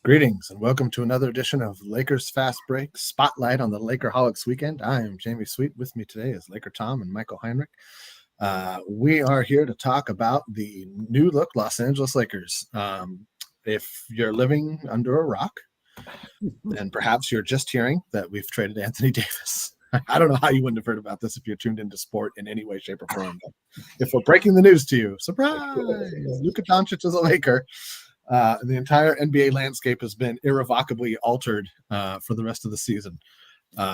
Greetings and welcome to another edition of Lakers Fast Break Spotlight on the Lakerholics weekend. I am Jamie Sweet. With me today is Laker Tom and Michael Heinrich. We are here to talk about the new look Los Angeles Lakers. If you're living under a rock, then perhaps you're just hearing that we've traded Anthony Davis. I don't know how you wouldn't have heard about this if you're tuned into sport in any way, shape, or form. But if we're breaking the news to you, surprise! Luka Doncic is a Laker. The entire NBA landscape has been irrevocably altered for the rest of the season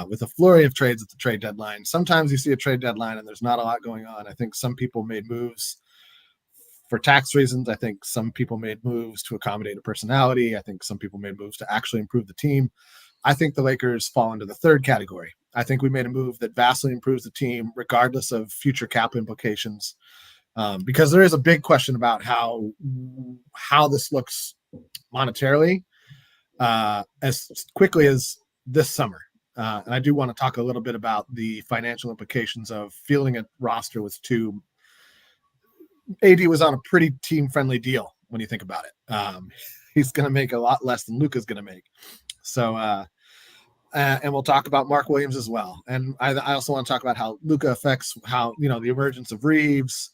with a flurry of trades at the trade deadline. Sometimes you see a trade deadline and there's not a lot going on. I think some people made moves for tax reasons. I think some people made moves to accommodate a personality. I think some people made moves to actually improve the team. I think the Lakers fall into the third category. I think we made a move that vastly improves the team regardless of future cap implications. Because there is a big question about how this looks monetarily as quickly as this summer. And I do want to talk a little bit about the financial implications of fielding a roster with two. AD was on a pretty team-friendly deal when you think about it. He's going to make a lot less than Luka's going to make. So, and we'll talk about Mark Williams as well. And I also want to talk about how Luka affects how, the emergence of Reeves,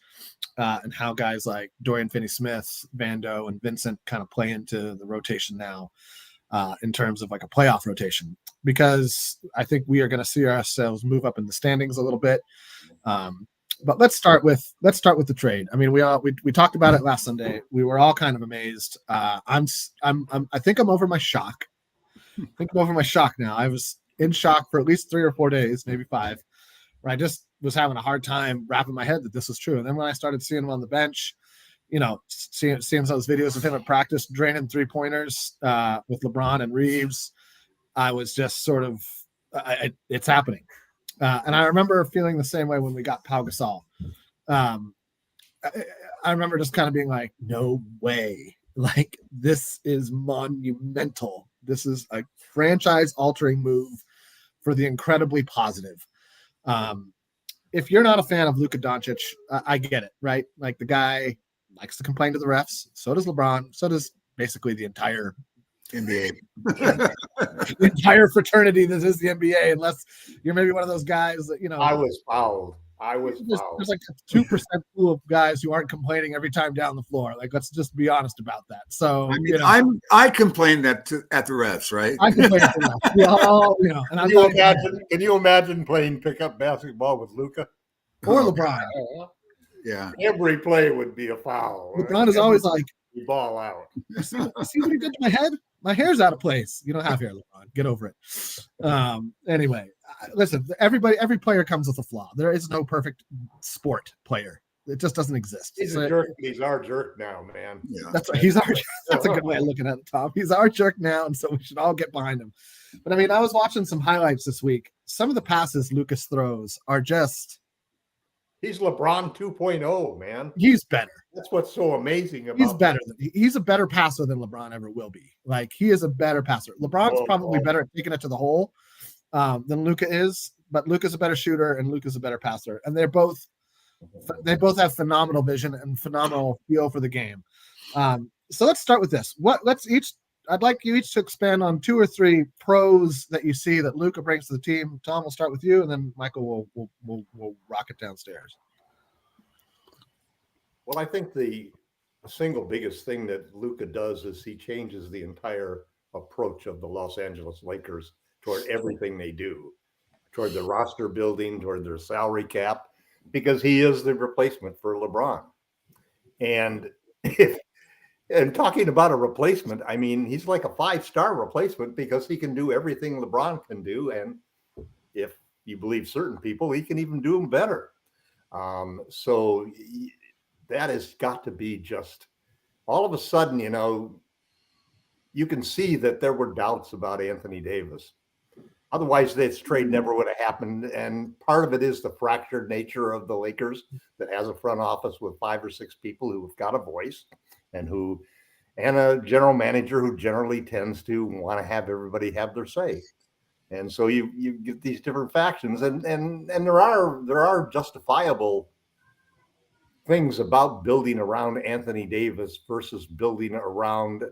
and how guys like Dorian Finney-Smith, Vando, and Vincent kind of play into the rotation now in terms of like a playoff rotation, because I think we are going to see ourselves move up in the standings a little bit. But let's start with the trade. I mean, we talked about it last Sunday. We were all kind of amazed. I think I'm over my shock. I think I'm over my shock now. I was in shock for at least 3 or 4 days, maybe 5. Where I just was having a hard time wrapping my head that this was true. And then when I started seeing him on the bench, seeing those videos of him at practice draining 3-pointers with LeBron and Reeves, I was just sort of, it's happening. And I remember feeling the same way when we got Pau Gasol. I remember just kind of being like, no way. Like, this is monumental. This is a franchise-altering move for the incredibly positive. If you're not a fan of Luka Doncic, I get it, right? Like, the guy likes to complain to the refs. So does LeBron. So does basically the entire NBA, the entire fraternity that is the NBA, unless you're maybe one of those guys that, I was fouled. There's like a 2% pool of guys who aren't complaining every time down the floor. Like, let's just be honest about that. So I mean, I complained at the refs, right? I complain at the refs. We all, and Can you imagine playing pickup basketball with Luka or LeBron? Yeah, every play would be a foul. LeBron is always like, "You ball out." You see what he did to my head? My hair's out of place. You don't have hair, LeBron. Get over it. Anyway, listen, every player comes with a flaw. There is no perfect sport player. It just doesn't exist. He's a jerk. He's our jerk now, man. Yeah. That's right. That's a good way of looking at it, Tom. He's our jerk now, and so we should all get behind him. But I mean, I was watching some highlights this week. Some of the passes Lucas throws are just. He's LeBron 2.0, man. He's better. That's what's so amazing about him. He's better. He's a better passer than LeBron ever will be. Like, he is a better passer. LeBron's probably better at taking it to the hole than Luka is, but Luka's a better shooter and Luka's a better passer. And they both have phenomenal vision and phenomenal feel for the game. So let's start with this. I'd like you each to expand on 2 or 3 pros that you see that Luka brings to the team. Tom, we'll start with you, and then Michael will rock it downstairs. Well, I think the single biggest thing that Luka does is he changes the entire approach of the Los Angeles Lakers toward everything they do, toward the roster building, toward their salary cap, because he is the replacement for LeBron. And talking about a replacement, I mean, he's like a 5-star replacement because he can do everything LeBron can do. And if you believe certain people, he can even do them better. So that has got to be just all of a sudden, you can see that there were doubts about Anthony Davis. Otherwise, this trade never would have happened. And part of it is the fractured nature of the Lakers that has a front office with 5 or 6 people who've got a voice and a general manager who generally tends to want to have everybody have their say. And so you get these different factions, and there are justifiable things about building around Anthony Davis versus building around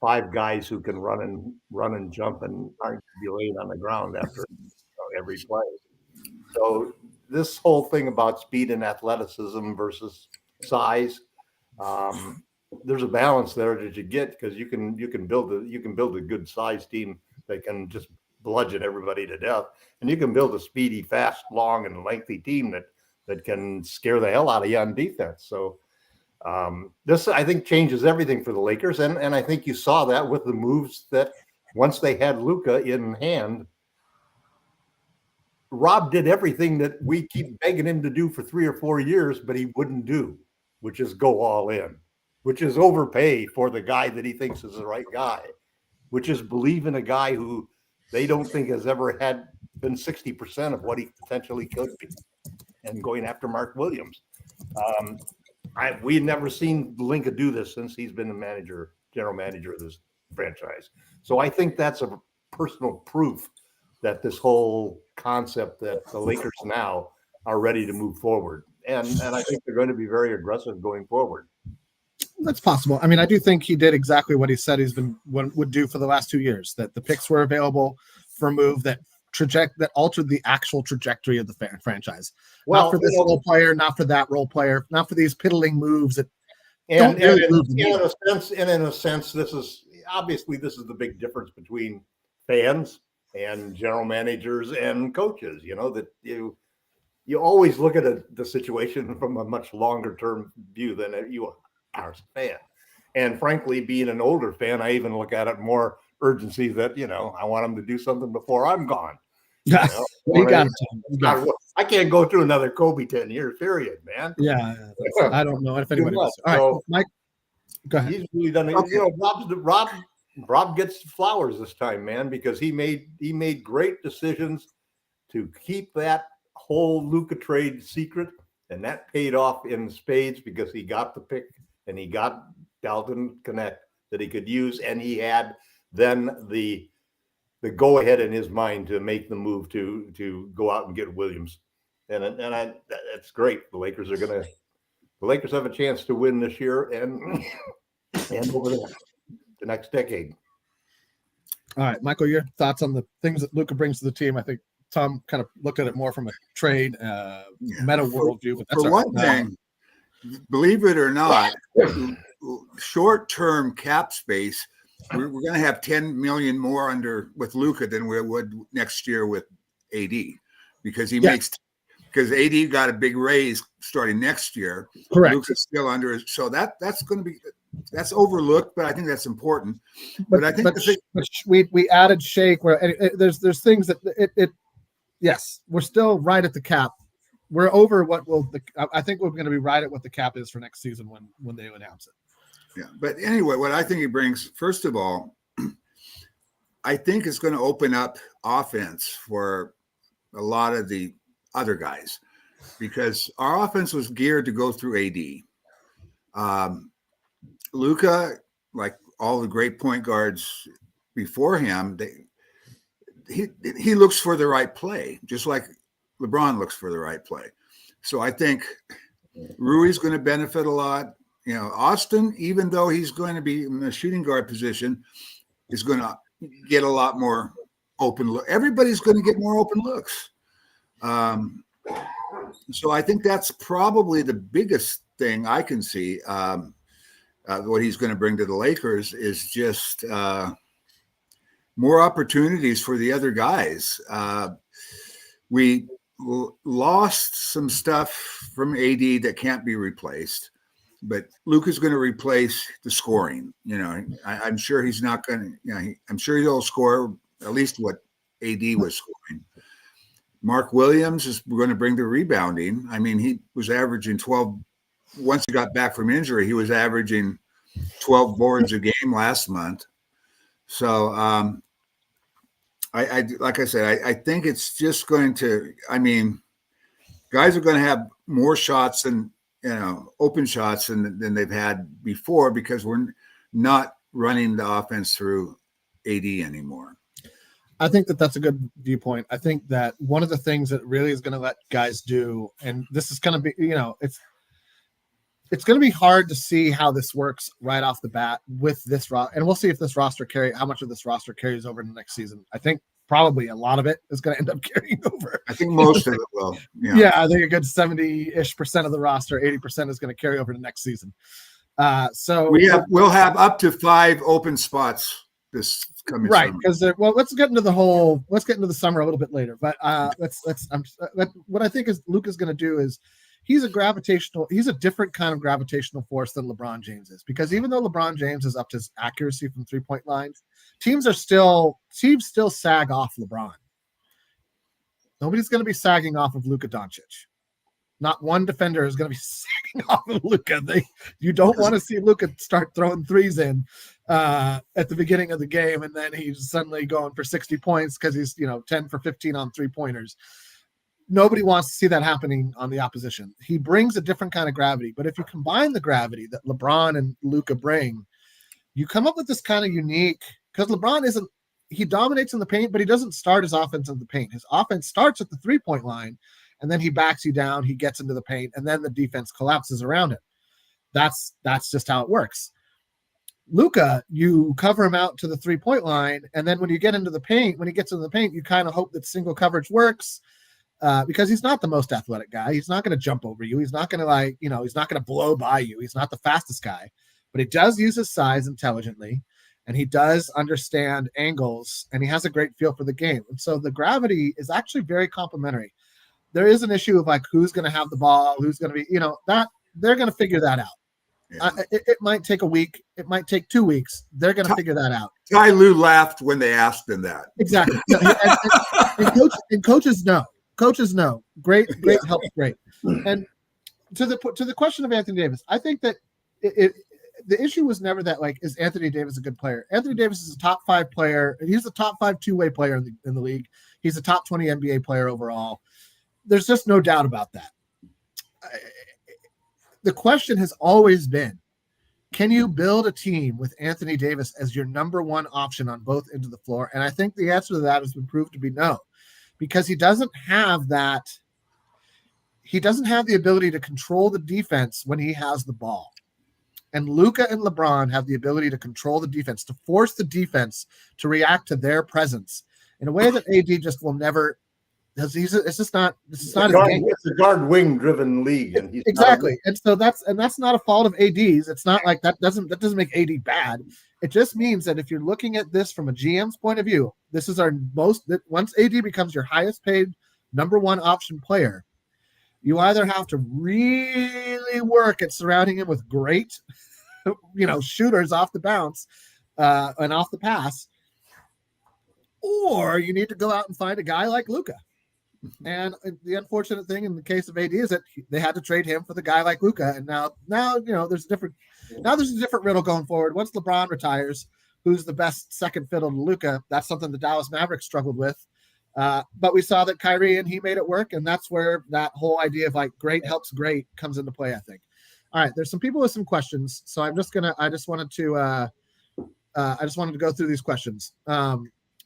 5 guys who can run and jump and aren't to be laid on the ground after every play. So this whole thing about speed and athleticism versus size, there's a balance there that you get, because you can build a good size team that can just bludgeon everybody to death, and you can build a speedy, fast, long, and lengthy team that can scare the hell out of you on defense. So this, I think, changes everything for the Lakers, and I think you saw that with the moves that once they had Luka in hand. Rob did everything that we keep begging him to do for 3 or 4 years, but he wouldn't do, which is go all in, which is overpay for the guy that he thinks is the right guy, which is believe in a guy who they don't think has ever been 60% of what he potentially could be, and going after Mark Williams. We've never seen Linka do this since he's been the general manager of this franchise. So I think that's a personal proof that this whole concept that the Lakers now are ready to move forward. And I think they're going to be very aggressive going forward. That's possible. I mean, I do think he did exactly what he said would do for the last 2 years, that the picks were available for a move that altered the actual trajectory of the franchise. Well, not for this role player, not for that role player, not for these piddling moves that in a sense, this is the big difference between fans and general managers and coaches, that you always look at the situation from a much longer term view than you are as a fan. And frankly, being an older fan, I even look at it more urgency that, I want them to do something before I'm gone. I can't go through another Kobe 10 years period, man. Yeah. I don't know if anybody else. All right, so, Mike, go ahead. He's really done it. Okay. Rob gets flowers this time, man, because he made great decisions to keep that whole Luka trade secret, and that paid off in spades, because he got the pick and he got Dalton Connect that he could use, and he had then the go ahead in his mind to make the move to go out and get Williams, and that's great. The Lakers have a chance to win this year and over the next decade. All right, Michael, your thoughts on the things that Luka brings to the team? I think Tom kind of looked at it more from a trade meta worldview. But that's for one thing, believe it or not, short-term cap space, we're going to have 10 million more with Luka than we would next year with AD, because because AD got a big raise starting next year. Correct. Luka's still under, so that's going to be. That's overlooked, but I think that's important. But I think we added Shake where there's things that yes, we're still right at the cap. We're over I think we're going to be right at what the cap is for next season when they announce it. Yeah, but anyway, what I think he brings, first of all, I think it's going to open up offense for a lot of the other guys, because our offense was geared to go through AD. Luka, like all the great point guards before him, he looks for the right play, just like LeBron looks for the right play. So I think Rui's going to benefit a lot. Austin, even though he's going to be in the shooting guard position, is going to get a lot more open look. Everybody's going to get more open looks. So I think that's probably the biggest thing I can see. What he's going to bring to the Lakers is just more opportunities for the other guys. We lost some stuff from AD that can't be replaced, but Luka's going to replace the scoring. I'm sure he's not going to. I'm sure he'll score at least what AD was scoring. Mark Williams is going to bring the rebounding. I mean, he was averaging 12. Once he got back from injury, he was averaging 12 boards a game last month. So I like I said, I think it's just going to, guys are going to have more shots than, open shots than they've had before, because we're not running the offense through AD anymore. I think that's a good viewpoint. I think that one of the things that really is going to let guys do, and this is going to be, it's going to be hard to see how this works right off the bat with this roster, and we'll see if this roster how much of this roster carries over in the next season. I think probably a lot of it is going to end up carrying over. I think most of it will. Yeah, I think a good 70-ish% of the roster, 80% is going to carry over to next season. So we'll have up to 5 open spots this coming right, summer. because let's get into the summer a little bit later. But what I think is Luka's going to do is he's a different kind of gravitational force than LeBron James is, because even though LeBron James has upped his accuracy from 3-point lines, teams still sag off LeBron. Nobody's going to be sagging off of Luka Doncic. Not one defender is going to be sagging off of Luka. You don't want to see Luka start throwing threes in at the beginning of the game, and then he's suddenly going for 60 points because he's 10 for 15 on 3-pointers. Nobody wants to see that happening on the opposition. He brings a different kind of gravity, but if you combine the gravity that LeBron and Luka bring, you come up with this kind of unique, because LeBron he dominates in the paint, but he doesn't start his offense in the paint. His offense starts at the 3-point line, and then he backs you down, he gets into the paint, and then the defense collapses around him. That's just how it works. Luka, you cover him out to the 3-point line, and then when he gets into the paint, you kind of hope that single coverage works, because he's not the most athletic guy. He's not going to jump over you. He's not going to he's not going to blow by you. He's not the fastest guy, but he does use his size intelligently, and he does understand angles, and he has a great feel for the game. And so the gravity is actually very complementary. There is an issue of who's going to have the ball, who's going to be, that they're going to figure that out. Yeah. It might take a week. It might take 2 weeks. They're going to figure that out. Ty Lue laughed when they asked him that. Exactly. and coaches know. Coaches know. Great helps great. And to the question of Anthony Davis, I think that the issue was never that is Anthony Davis a good player? Anthony Davis is a top 5 player. He's a top 5 two-way player in the league. He's a top 20 NBA player overall. There's just no doubt about that. The question has always been, can you build a team with Anthony Davis as your number one option on both ends of the floor? And I think the answer to that has been proved to be no, because he doesn't have that. He doesn't have the ability to control the defense when he has the ball. And Luka and LeBron have the ability to control the defense, to force the defense to react to their presence in a way that AD just will never. It's just not. This is not a game. It's a guard wing driven league, and he's exactly. And so that's not a fault of AD's. It's not like that doesn't make AD bad. It just means that if you're looking at this from a GM's point of view, this is once AD becomes your highest paid number one option player, you either have to really work at surrounding him with great, shooters off the bounce and off the pass, or you need to go out and find a guy like Luka. And the unfortunate thing in the case of AD is that they had to trade him for the guy like Luka. And now there's a different riddle going forward. Once LeBron retires, who's the best second fiddle to Luka? That's something the Dallas Mavericks struggled with. But we saw that Kyrie and he made it work, and that's where that whole idea of great helps great comes into play, I think. All right, there's some people with some questions, so I just wanted to go through these questions.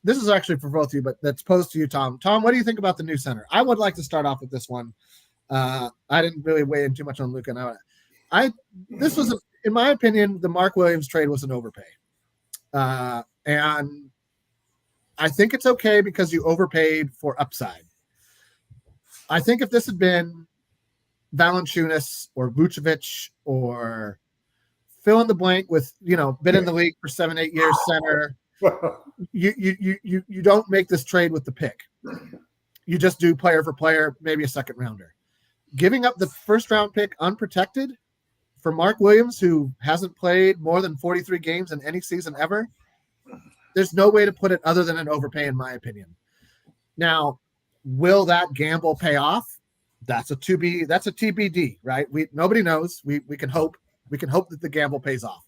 This is actually for both of you, but that's posed to you, Tom. Tom, what do you think about the new center? I would like to start off with this one. I didn't really weigh in too much on Luka. This was, in my opinion, the Mark Williams trade was an overpay. And I think it's okay because you overpaid for upside. I think if this had been Valanciunas or Vucevic or fill in the blank with, been in the league for 7-8 years center, you don't make this trade with the pick. You just do player for player, maybe a second rounder. Giving up the first round pick unprotected for Mark Williams, who hasn't played more than 43 games in any season ever, there's no way to put it other than an overpay, in my opinion. Now, will that gamble pay off? That's a TBD, right? Nobody knows. We can hope. We can hope that the gamble pays off.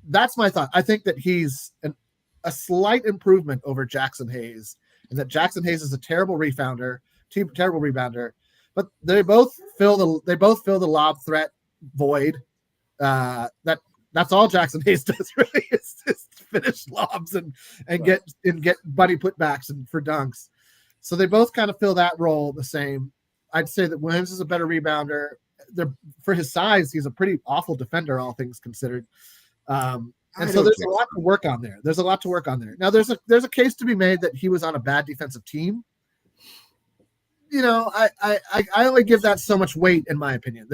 That's my thought. I think that he's a slight improvement over Jackson Hayes, and that Jackson Hayes is a terrible rebounder, but they both fill the lob threat void. That's all Jackson Hayes does really is finish lobs and get buddy putbacks and for dunks. So they both kind of fill that role the same. I'd say that Williams is a better rebounder. they're for his size, he's a pretty awful defender, all things considered. And I so don't there's a think lot to work on there. There's a lot to work on there. Now there's a case to be made that he was on a bad defensive team. I only give that so much weight in my opinion.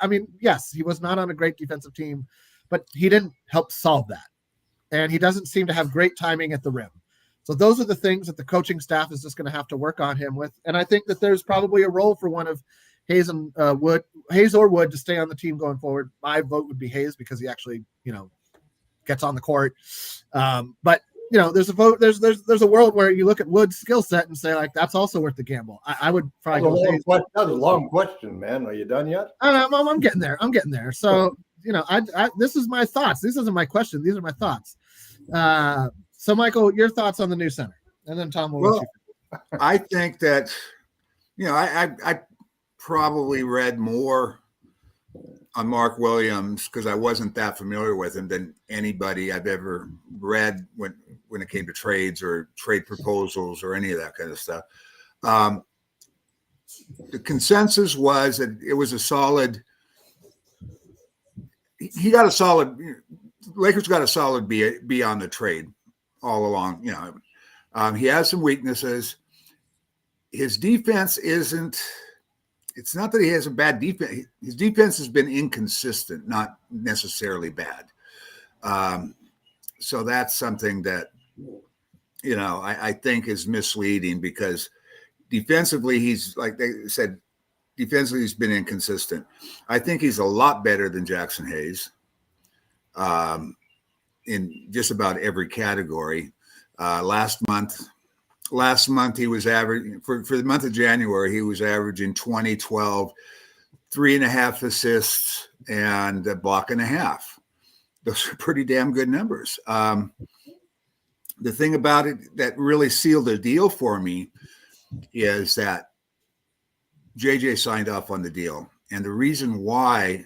I mean, yes, he was not on a great defensive team, but he didn't help solve that. And he doesn't seem to have great timing at the rim. So those are the things that the coaching staff is just going to have to work on him with. And I think that there's probably a role for one of Hayes and Hayes or Wood to stay on the team going forward. My vote would be Hayes because he actually, gets on the court. But there's a vote. There's a world where you look at Wood's skill set and say like that's also worth the gamble. I would probably go with Hayes. That was a long question, man. Are you done yet? I'm getting there. So this is my thoughts. This isn't my question. These are my thoughts. So Michael, your thoughts on the new center, and then Tom will. Well, I think that I probably read more on Mark Williams because I wasn't that familiar with him than anybody I've ever read when it came to trades or trade proposals or any of that kind of stuff. The consensus was that it was a solid. He got a solid. Lakers got a solid B on the trade all along. He has some weaknesses. His defense isn't. It's not that he has a bad defense. His defense has been inconsistent, not necessarily bad. So that's something that, I think is misleading because defensively, he's like they said, defensively, he's been inconsistent. I think he's a lot better than Jackson Hayes in just about every category. Last month he was averaging for the month of January, he was averaging 20, 12, 3.5 assists and a block and a half. Those are pretty damn good numbers. The thing about it that really sealed the deal for me is that JJ signed off on the deal. And the reason why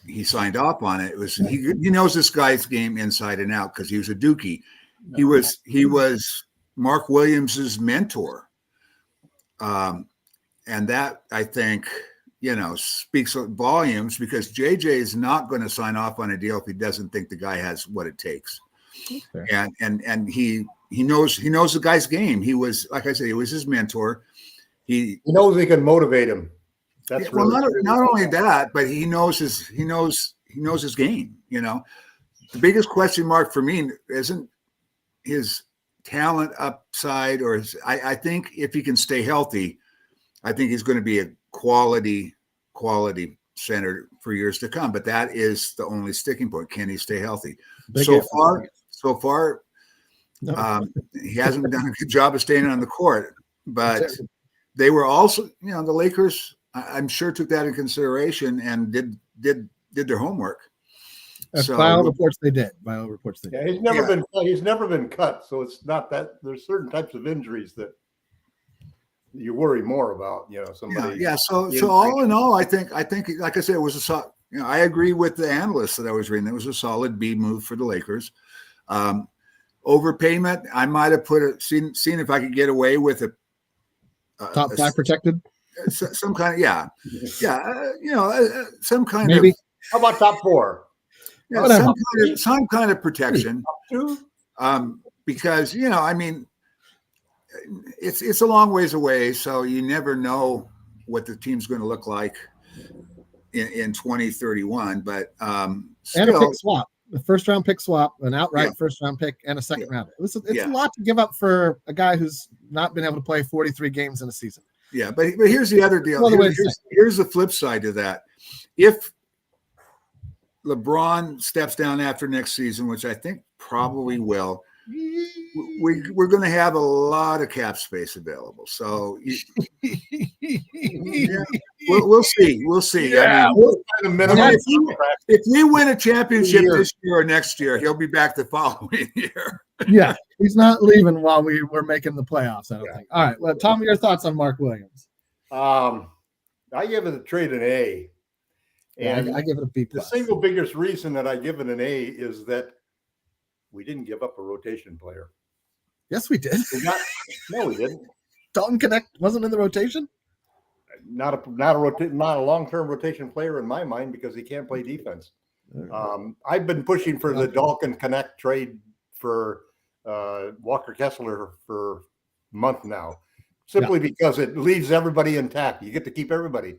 he signed off on it was he knows this guy's game inside and out because he was a Dookie. He was Mark Williams's mentor. And that, I think, speaks volumes because JJ is not going to sign off on a deal if he doesn't think the guy has what it takes. Okay. And he knows the guy's game. He was, like I said, he was his mentor. He knows he can motivate him. That's not only that, but he knows his game. The biggest question mark for me isn't his talent upside or I think if he can stay healthy, I think he's going to be a quality center for years to come. But that is the only sticking point. Can he stay healthy? So far, no. He hasn't done a good job of staying on the court. But they were also, the Lakers, I'm sure took that into consideration and did their homework. Bio reports they did. Yeah, he's never been cut, so it's not that there's certain types of injuries that you worry more about. Somebody. Yeah. So all in all, I think like I said, it was I agree with the analysts that I was reading. It was a solid B move for the Lakers. Overpayment, I might have seen if I could get away with a top five protected. Some kind of some kind maybe. of. How about top four? Yeah, some kind of protection, because it's a long ways away, so you never know what the team's going to look like in 2031. But and a pick swap, a first round pick swap, an outright first round pick, and a second round. It's a lot to give up for a guy who's not been able to play 43 games in a season. Yeah, but here's the other deal. Here's the flip side to that. If LeBron steps down after next season, which I think probably will, we're going to have a lot of cap space available. So we'll see. We'll see. Yeah, if we win a championship this year or next year, he'll be back the following year. Yeah, he's not leaving while we're making the playoffs, I don't think. All right, well, Tom, your thoughts on Mark Williams? I give it the trade an A. And I give it a B+. The single biggest reason that I give it an A is that we didn't give up a rotation player. Yes, we did. No, we didn't. Dalton Connect wasn't in the rotation? not a long-term rotation player in my mind because he can't play defense. I've been pushing for the Dalkin Connect trade for Walker Kessler for a month now, simply because it leaves everybody intact. You get to keep everybody.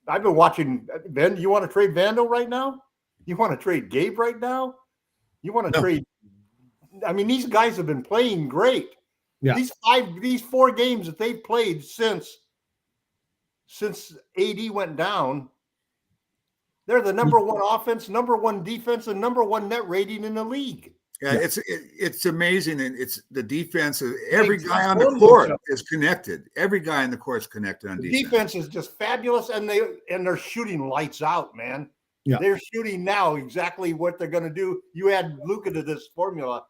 I've been watching. Ben, you want to trade Vando right now? You want to trade Gabe right now? You want to trade? I mean, these guys have been playing great. Yeah. These 4 games that they've played since AD went down, they're the number 1 offense, number 1 defense, and number 1 net rating in the league. Yeah, it's amazing, and it's the defense. Every guy on the court is connected. Every guy on the court is connected on defense. Defense is just fabulous, and they're shooting lights out, man. Yeah. They're shooting now exactly what they're going to do. You add Luka to this formula.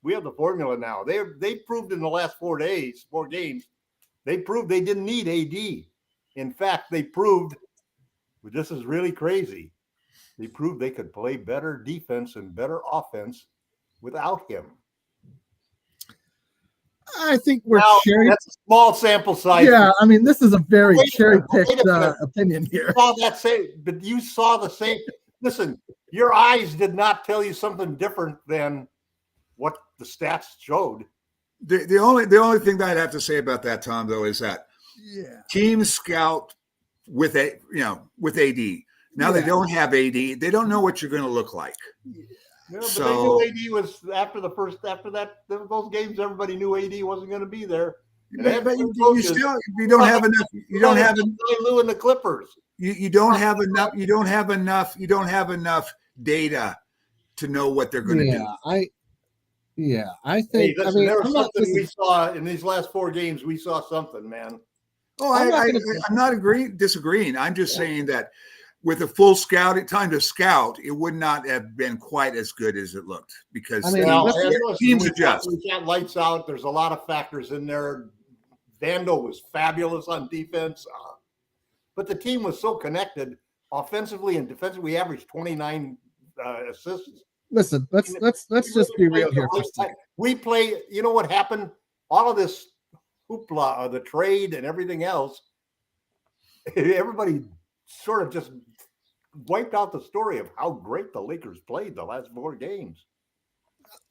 We have the formula now. They proved in the last 4 games, they proved they didn't need AD. In fact, they proved, this is really crazy, they proved they could play better defense and better offense without him. I think we're cherry. That's a small sample size. Yeah, I mean, this is a very cherry-picked opinion here. But you saw the same. Listen, your eyes did not tell you something different than what the stats showed. The only thing that I'd have to say about that, Tom, though, is that teams scout with AD. Now they don't have AD. They don't know what you're going to look like. Yeah, but they knew AD was after those games. Everybody knew AD wasn't going to be there. But you don't have enough. You don't have Lou and the Clippers. You don't have enough. You don't have enough data to know what they're going to do. I think. Hey, listen, there was something we saw in these last 4 games. We saw something, man. Oh, I'm not disagreeing. I'm just saying that with a full time to scout, it would not have been quite as good as it looked because teams adjust. We got lights out. There's a lot of factors in there. Vando was fabulous on defense, but the team was so connected offensively and defensively. We averaged 29 assists. Listen, let's just be real here for a second. We play. You know what happened? All of this hoopla, the trade and everything else. Everybody sort of just wiped out the story of how great the Lakers played the last 4 games.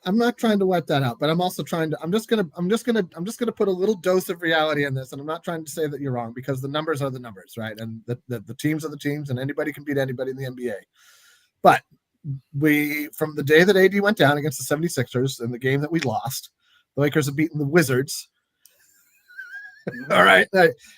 I'm not trying to wipe that out, but I'm also I'm just gonna put a little dose of reality in this, and I'm not trying to say that you're wrong because the numbers are the numbers, right? And the teams are the teams, and anybody can beat anybody in the NBA. But from the day that AD went down against the 76ers in the game that we lost, the Lakers have beaten the Wizards. All right.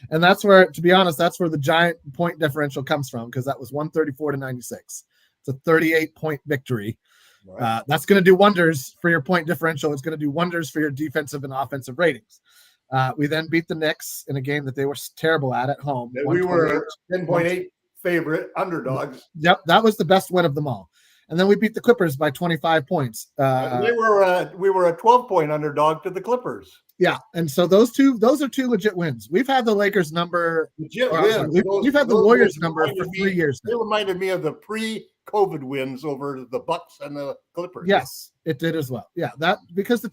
And that's where, to be honest, that's where the giant point differential comes from, because that was 134-96. It's a 38-point victory. Right. That's going to do wonders for your point differential. It's going to do wonders for your defensive and offensive ratings. We then beat the Knicks in a game that they were terrible at home. We were 10.8 favorite underdogs. Yep. That was the best win of them all. And then we beat the Clippers by 25 points. We were a 12-point underdog to the Clippers. Yeah, and so those are 2 legit wins. We've had the Lakers number. We've had the Warriors number for 3 years now. It reminded me of the pre-COVID wins over the Bucks and the Clippers. Yes, it did as well. Yeah, because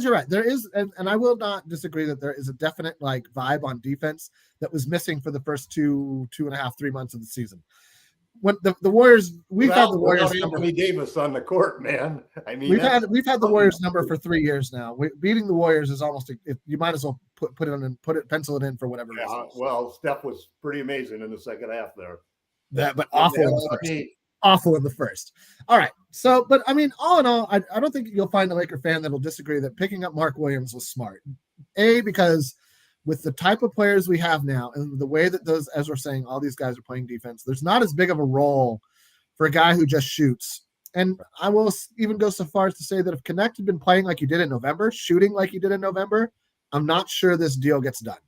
you're right. There is, and I will not disagree that there is a definite vibe on defense that was missing for the first 2.5, 3 months of the season. When the Warriors, we've had the Warriors number. Anthony Davis on the court, man. I mean, we've had the Warriors number for 3 years now. Beating the Warriors is almost you might as well pencil it in for whatever reason. Well, Steph was pretty amazing in the second half there. But awful in the first. All right. So, but I mean, all in all, I don't think you'll find a Laker fan that'll disagree that picking up Mark Williams was smart. Because with the type of players we have now and the way that as we're saying, all these guys are playing defense, there's not as big of a role for a guy who just shoots. And I will even go so far as to say that if Connect had been playing like he did in November, shooting like he did in November, I'm not sure this deal gets done.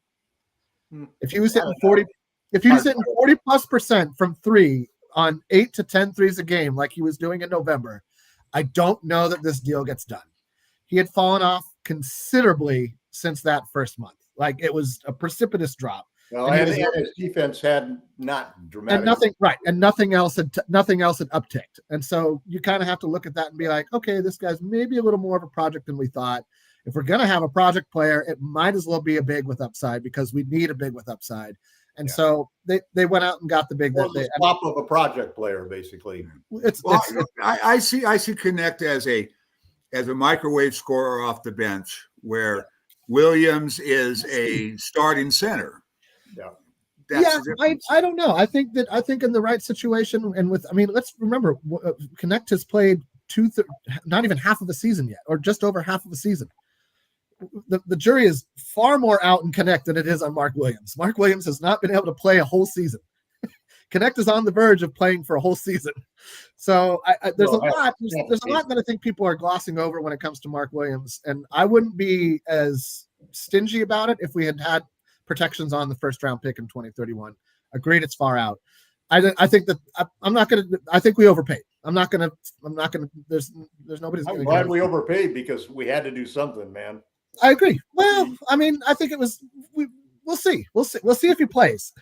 If he was hitting 40+% from 3 on 8 to 10 threes a game like he was doing in November, I don't know that this deal gets done. He had fallen off considerably since that first month. It was a precipitous drop. Well, and his defense had not dramatic. And nothing else had upticked. And so you kind of have to look at that and be like, okay, this guy's maybe a little more of a project than we thought. If we're going to have a project player, it might as well be a big with upside because we need a big with upside. And so they went out and got the big. Well, the swap of a project player, basically. I see Connect as a microwave scorer off the bench, where Williams is a starting center. Yeah. I don't know. I think in the right situation and let's remember, Connect has played not even half of a season yet, or just over half of a season. The jury is far more out in Connect than it is on Mark Williams. Mark Williams has not been able to play a whole season. Connect is on the verge of playing for a whole season. So there's a lot that I think people are glossing over when it comes to Mark Williams. And I wouldn't be as stingy about it if we had protections on the first round pick in 2031. Agreed, it's far out. I think that I'm not going to. I think we overpaid. I'm not going to. There's nobody's. I'm glad we overpaid because we had to do something, man. I agree. Well, I think it was. We'll see. We'll see if he plays.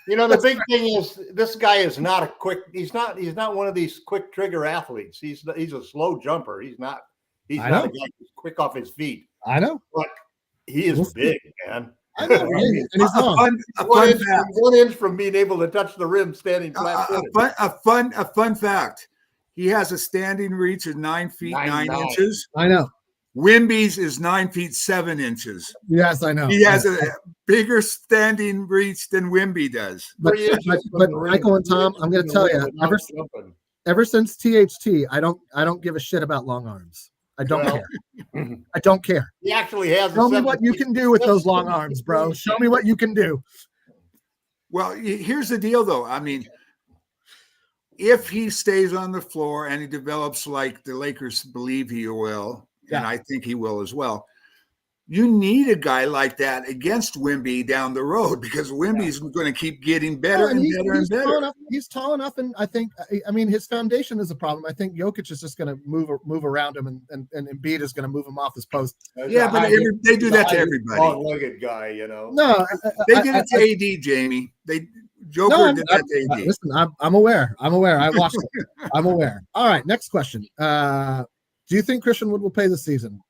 The big thing is this guy is not a quick. He's not one of these quick trigger athletes. He's a slow jumper. He's not a guy who's quick off his feet. I know, but he is big, man. I know, and he's one inch from being able to touch the rim standing flat. A fun fact: he has a standing reach of 9 feet 9 inches. I know. Wimby's is 9 feet 7 inches. Yes, I know. He has a bigger standing reach than Wimby does. But Michael and Tom, I'm going to tell you, ever since THT, I don't give a shit about long arms. I don't care. I don't care. He actually has. Show me what you can do with those long arms, bro. Show me what you can do. Well, here's the deal, though. If he stays on the floor and he develops like the Lakers believe he will, and I think he will as well, you need a guy like that against Wimby down the road because Wimby's going to keep getting better and better. He's tall enough, and I think, his foundation is a problem. I think Jokic is just going to move around him, and Embiid is going to move him off his post. Yeah, but they do that to everybody. Long-legged guy, No, they did it to AD, Jamie. Joker did that to AD. Listen, I'm aware. I watched it. I'm aware. All right, next question. Do you think Christian Wood will play this season?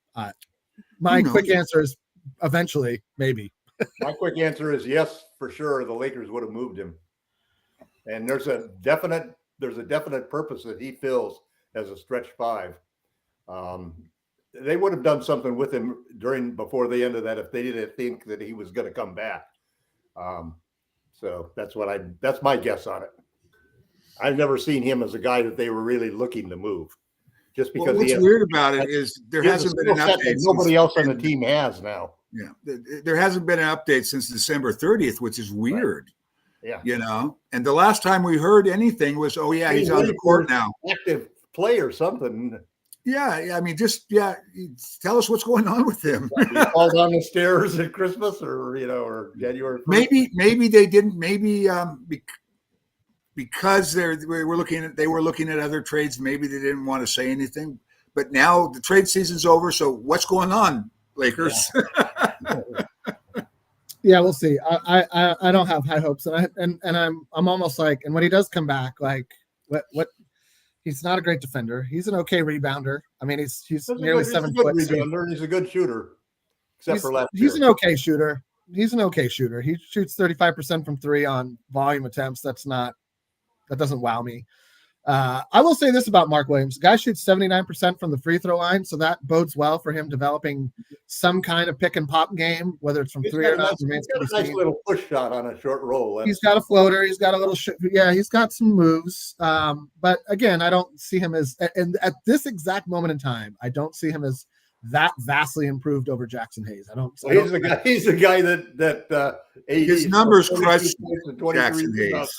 My quick answer is eventually, maybe. My quick answer is yes, for sure. The Lakers would have moved him, and there's a definite purpose that he fills as a stretch five. They would have done something with him before the end of that if they didn't think that he was going to come back. So that's my guess on it. I've never seen him as a guy that they were really looking to move. Just because what's weird about it is there hasn't been an update. Nobody else on the team has now. Yeah, there hasn't been an update since December 30th, which is weird. Right. Yeah, and the last time we heard anything was, he's on the court now. Active play or something. Yeah. Tell us what's going on with him. He fall down the stairs at Christmas, or January 1st. Maybe they didn't. Maybe because they were looking at other trades. Maybe they didn't want to say anything. But now the trade season's over. So what's going on, Lakers? Yeah, we'll see. I don't have high hopes, and I'm almost like, and when he does come back, like what he's not a great defender. He's an okay rebounder. He's nearly 7 foot. Rebounder. He's a good shooter, except for last year. He's an okay shooter. He shoots 35% from three on volume attempts. That doesn't wow me. I will say this about Mark Williams. Guy shoots 79% from the free throw line, so that bodes well for him developing some kind of pick and pop game, whether it's from three or not. He's got a nice little push shot on a short roll. He's got a floater. He's got a little he's got some moves. But again, I don't see him as, and at this exact moment in time, I don't see him as that vastly improved over Jackson Hayes. He's the guy that his numbers crushed Jackson Hayes.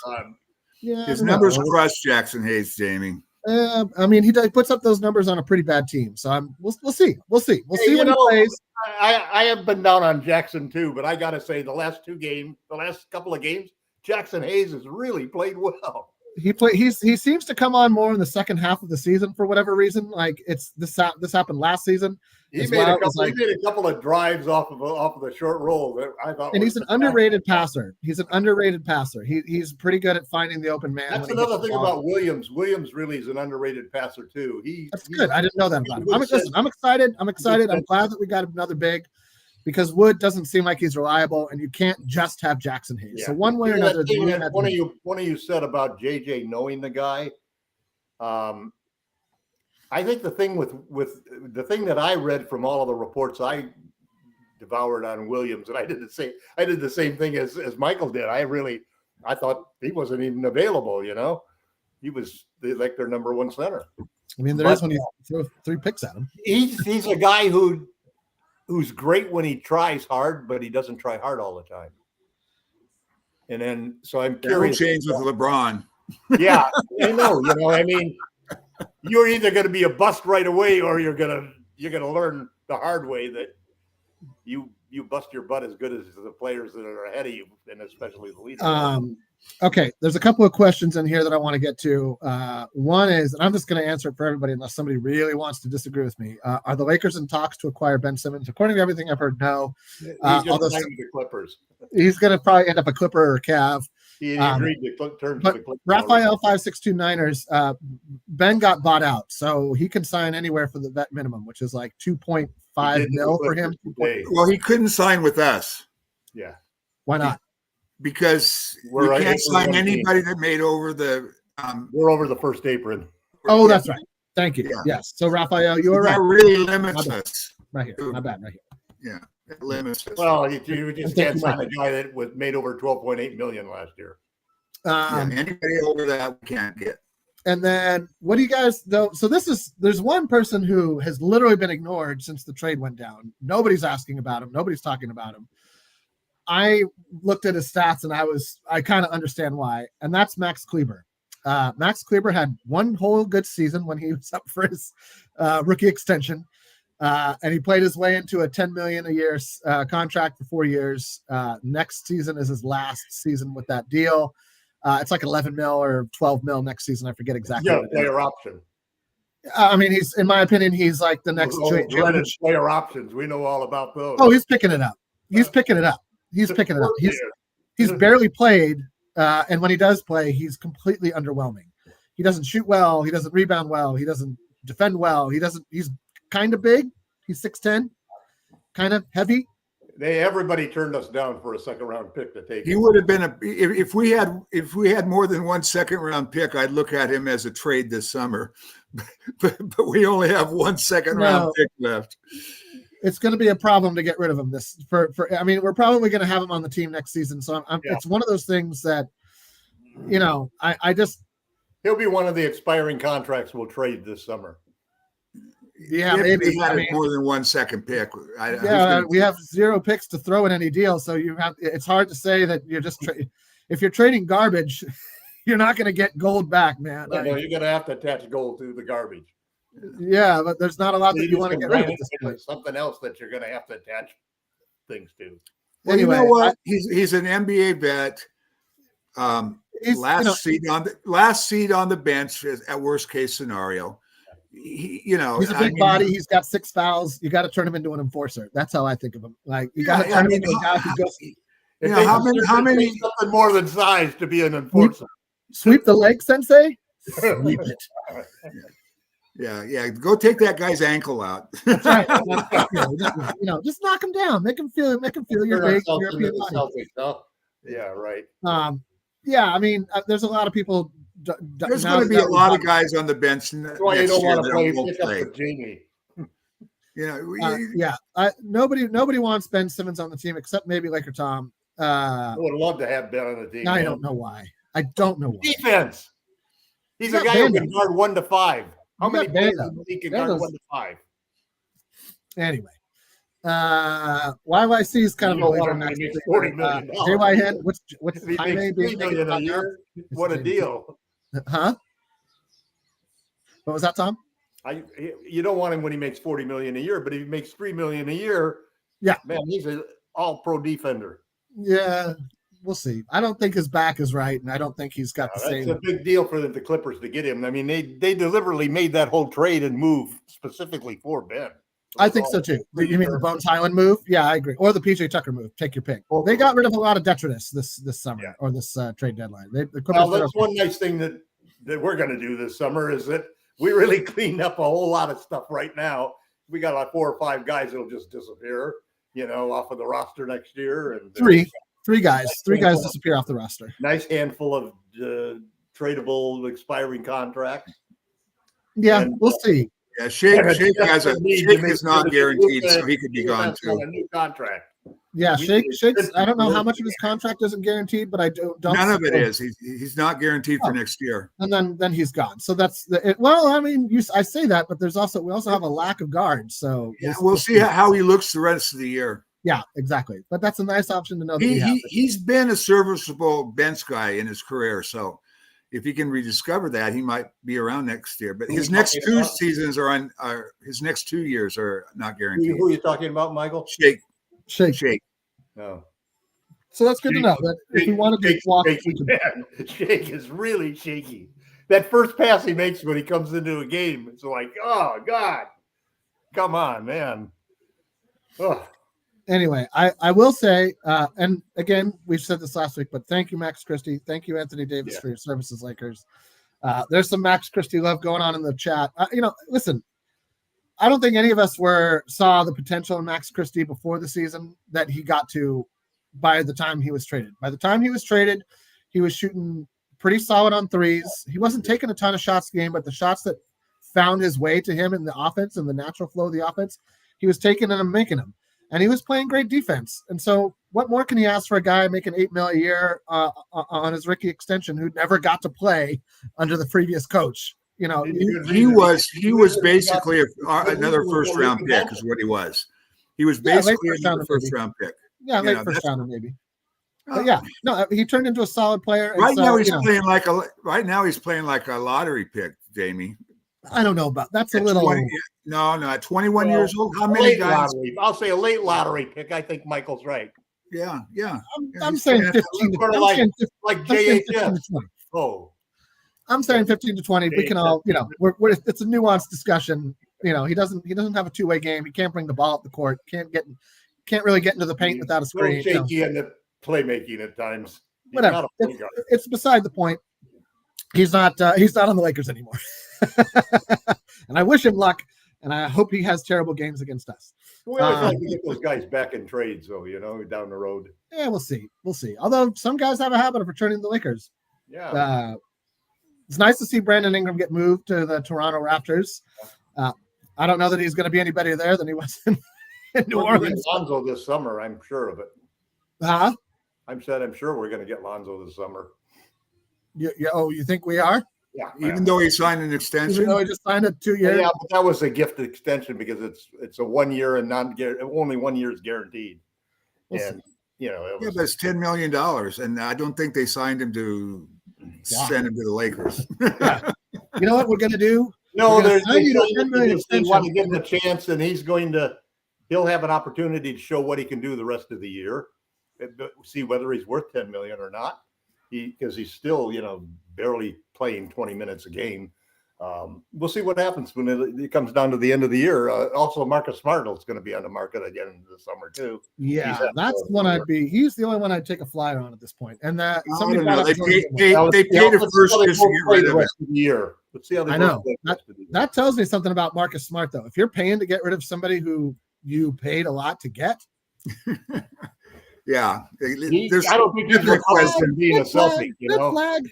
Yeah, his numbers crushed Jackson Hayes, Jamie. He puts up those numbers on a pretty bad team. So we'll see. We'll see when he plays. I have been down on Jackson too, but I got to say the last couple of games, Jackson Hayes has really played well. He seems to come on more in the second half of the season for whatever reason. Like this happened last season. He made a couple of drives off of the short roll that I thought. And he's an underrated passer. He's He's pretty good at finding the open man. That's another thing about Williams. Williams really is an underrated passer too. That's good. I didn't know that about him. I'm excited. I'm glad that we got another big because Wood doesn't seem like he's reliable, and you can't just have Jackson Hayes. Yeah. So one way or another, One of you said about JJ knowing the guy. I think the thing with the thing that I read from all of the reports I devoured on Williams, and I did the same thing as Michael did. I thought he wasn't even available. He was like their number one center. I mean, there is when you throw 3 picks at him. He's a guy who's great when he tries hard, but he doesn't try hard all the time. And then, so I'm curious. Change with LeBron. Yeah, I know. I mean, you're either going to be a bust right away, or you're gonna learn the hard way that you bust your butt as good as the players that are ahead of you, and especially the leaders. Okay, there's a couple of questions in here that I want to get to. One is, and I'm just going to answer it for everybody unless somebody really wants to disagree with me. Are the Lakers in talks to acquire Ben Simmons? According to everything I've heard, no. He's going to the Clippers. He's going to probably end up a Clipper or a Cav. He agreed to turn to the Clippers. Raphael 562 Niners, Ben got bought out, so he can sign anywhere for the vet minimum, which is like 2.5 mil for him. Well, he couldn't sign with us. Yeah. Why not? Because we can't sign anybody that made over the we're over the first apron. Oh, that's right. Thank you. Yeah. Yes. So Raphael, you were right. That really limits us. Right here. My bad. Right here. Yeah. It limits us. Well, you just can't sign a guy that was made over 12.8 million last year. Anybody over that we can't get. And then what do you guys know? So there's one person who has literally been ignored since the trade went down. Nobody's asking about him. Nobody's talking about him. I looked at his stats and I kind of understand why. And that's Max Kleber. Max Kleber had one whole good season when he was up for his rookie extension. And he played his way into a $10 million a year contract for 4 years. Next season is his last season with that deal. It's like 11 mil or 12 mil next season. I forget exactly. Yeah, player option. I mean, in my opinion, he's like the next player options. We know all about those. Oh, he's picking it up. He's picking it up. He's barely played. And when he does play, he's completely underwhelming. He doesn't shoot well. He doesn't rebound well. He doesn't defend well. He's kind of big. He's 6'10", kind of heavy. Everybody turned us down for a second round pick to take. He would have been if we had more than 1 second round pick, I'd look at him as a trade this summer. But we only have 1 second round pick left. It's going to be a problem to get rid of him. I mean, we're probably going to have him on the team next season. So it's one of those things that, I just. He'll be one of the expiring contracts we'll trade this summer. Yeah, maybe. We had more than 1 second pick. We have 0 picks to throw in any deal. So it's hard to say that you're just if you're trading garbage, you're not going to get gold back, man. No, you're going to have to attach gold to the garbage. Yeah, but there's not a lot that you want to get rid of at this point. Something else that you're going to have to attach things to. Well, anyway, you know what? He's an NBA vet. Last seed on the bench at worst case scenario. He's a big body. He's got 6 fouls. You got to turn him into an enforcer. That's how I think of him. Like you got to turn him into a guy who goes. How many something more than size to be an enforcer? Sweep the leg, Sensei. Sweep it. Yeah. Go take that guy's ankle out. That's right. Just knock him down. Make him feel your big European body. Yeah, right. I mean, there's a lot of people. There's going to be a lot of guys on the bench. That's why you don't want to play with Jamie. Nobody wants Ben Simmons on the team except maybe Laker Tom. I would love to have Ben on the team. I don't know why. Defense. He's a guy who can guard 1 to 5. How many players he can guard 1 to 5? Anyway, YYC is kind of a later next. $40 million. JYN, what's Jaime being $3 million a year? What a deal! Huh? What was that, Tom? You don't want him when he makes $40 million a year, but if he makes $3 million a year, man, he's an all-pro defender. Yeah, we'll see. I don't think his back is right, and I don't think he's got the same. It's a big deal for the Clippers to get him. I mean, they deliberately made that whole trade and move specifically for Ben. I think so too. You mean the Bones Highland move? Yeah, I agree. Or the PJ Tucker move. Take your pick. They got rid of a lot of detritus this summer or this trade deadline. That's one nice thing that we're going to do this summer is that we really cleaned up a whole lot of stuff right now. We got like 4 or 5 guys that'll just disappear. off of the roster next year. And three guys disappear off the roster. Nice handful of tradable expiring contracts. Yeah, and, we'll see. Yeah, Shake is not guaranteed, so he could be gone too. A new contract. Yeah, Shake's. I don't know how much of his contract isn't guaranteed, but I don't. None of it is. He's not guaranteed for next year. And then he's gone. So that's well. I mean, I say that, but we also have a lack of guards. So yeah, we'll see how he looks the rest of the year. Yeah, exactly. But that's a nice option to know. He's been a serviceable bench guy in his career, so if he can rediscover that, he might be around next year. But his next 2 seasons his next 2 years are not guaranteed. Who are you talking about, Michael? Shake. No. So that's good to know. That if we wanted to walk, Shake is really shaky. That first pass he makes when he comes into a game, it's like, oh God, come on, man. Oh. Anyway, I will say, and again, we've said this last week, but thank you, Max Christie. Thank you, Anthony Davis, for your services, Lakers. There's some Max Christie love going on in the chat. Listen, I don't think any of us saw the potential in Max Christie before the season that he got to by the time he was traded. By the time he was traded, he was shooting pretty solid on threes. He wasn't taking a ton of shots a game, but the shots that found his way to him in the offense and the natural flow of the offense, he was taking them and making them. And he was playing great defense. And so what more can he ask for a guy making $8 million a year on his rookie extension who never got to play under the previous coach? He was basically another first round pick is what he was. He was basically another first round pick. Yeah, late first rounder maybe. But he turned into a solid player. Right now he's playing like a lottery pick, Jamie. I don't know about that's a little. At 21 years old. How many guys? I'll say a late lottery pick. I think Michael's right. Yeah. I'm saying 15 to like JHS. Oh, I'm saying 15 to 20. We can all, it's a nuanced discussion. He doesn't have a two-way game. He can't bring the ball up the court. Can't really get into the paint without a screen. Shaky in the playmaking at times. Whatever. It's beside the point. He's not on the Lakers anymore. And I wish him luck, and I hope he has terrible games against us. We always like to get those guys back in trades, though, down the road. Yeah, we'll see. Although some guys have a habit of returning to the Lakers. Yeah. It's nice to see Brandon Ingram get moved to the Toronto Raptors. I don't know that he's going to be any better there than he was in New Orleans. Lonzo this summer, I'm sure of it. Huh? I'm sure we're going to get Lonzo this summer. You think we are? Yeah. Even though he signed an extension? Even though he just signed a 2 year? Yeah, but that was a gift extension because it's a 1 year and only 1 year is guaranteed. But it's $10 million, and I don't think they signed him to send him to the Lakers. You know what we're going to do? No, they want to give him a chance, and he'll have an opportunity to show what he can do the rest of the year, see whether he's worth $10 million or not. Because he's still, barely playing 20 minutes a game. We'll see what happens when it comes down to the end of the year. Also, Marcus Smart is going to be on the market again this summer too. Yeah, that's one he's the only one I'd take a flyer on at this point. And that they paid a first just to get rid of the year. Let's see how they I know. That tells me something about Marcus Smart, though. If you're paying to get rid of somebody who you paid a lot to get. Yeah, I don't think there's a question being a Celtic. Red flag.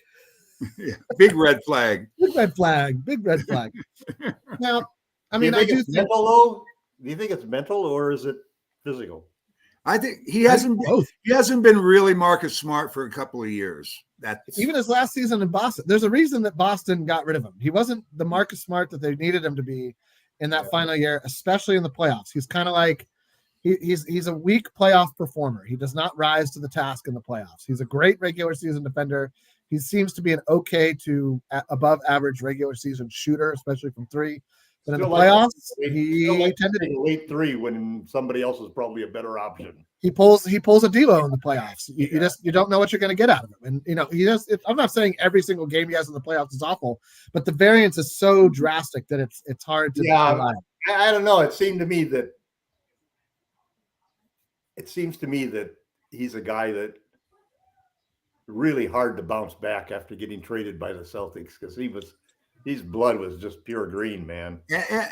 Yeah, big red flag. Big red flag. Now, I mean, do you think it's mental, though? Do you think it's mental or is it physical? I think he hasn't been really Marcus Smart for a couple of years. Even his last season in Boston. There's a reason that Boston got rid of him. He wasn't the Marcus Smart that they needed him to be in that final year, especially in the playoffs. He's kind of like. He's a weak playoff performer. He does not rise to the task in the playoffs. He's a great regular season defender. He seems to be an okay to above average regular season shooter, especially from three. But in the playoffs, he tended to late three when somebody else is probably a better option. He pulls a D'Lo in the playoffs. You don't know what you're going to get out of him. And I'm not saying every single game he has in the playoffs is awful, but the variance is so drastic that it's hard to. Yeah, I don't know. It seems to me that he's a guy that really hard to bounce back after getting traded by the Celtics because he was his blood was just pure green, man.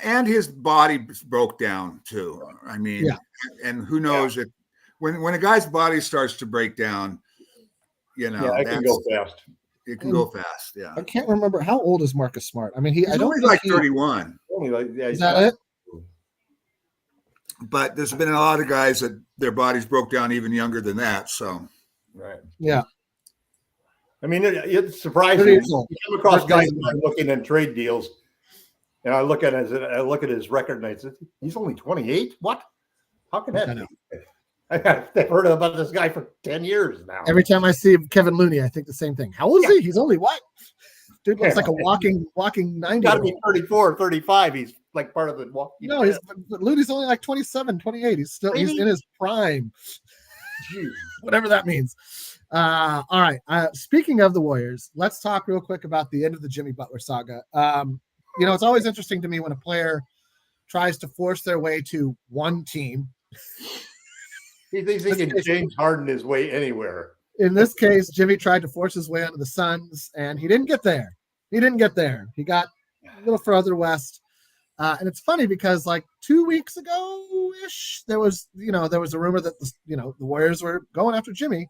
And his body broke down too. I mean, Yeah. And who knows if when a guy's body starts to break down, you know, Yeah, it can go fast. It can go fast. Yeah. I can't remember how old is Marcus Smart. I mean, He's I don't only think like 31. Only like, yeah, is that it? But there's been a lot of guys that their bodies broke down even younger than that. So, right. Yeah. I mean, it's surprising. 30 years old. You come across First guys guy- that are looking in trade deals, and I look at his record, and I said, "He's only 28. What? How can I that know. be?" I've heard about this guy for 10 years now. Every time I see Kevin Looney, I think the same thing. How old is he? He's only what? Dude looks Yeah. like a walking 90. Got to be 34, 35. He's like part of the walking. No, but Looney's only like 27, 28. He's Really? in his prime, Jeez. whatever that means. All right. Speaking of the Warriors, let's talk real quick about the end of the Jimmy Butler saga. It's always interesting to me when a player tries to force their way to one team. He thinks he can James Harden his way anywhere. In this case, Jimmy tried to force his way onto the Suns, and he didn't get there. He got a little further west. And it's funny because like 2 weeks ago-ish, there was a rumor that the Warriors were going after Jimmy.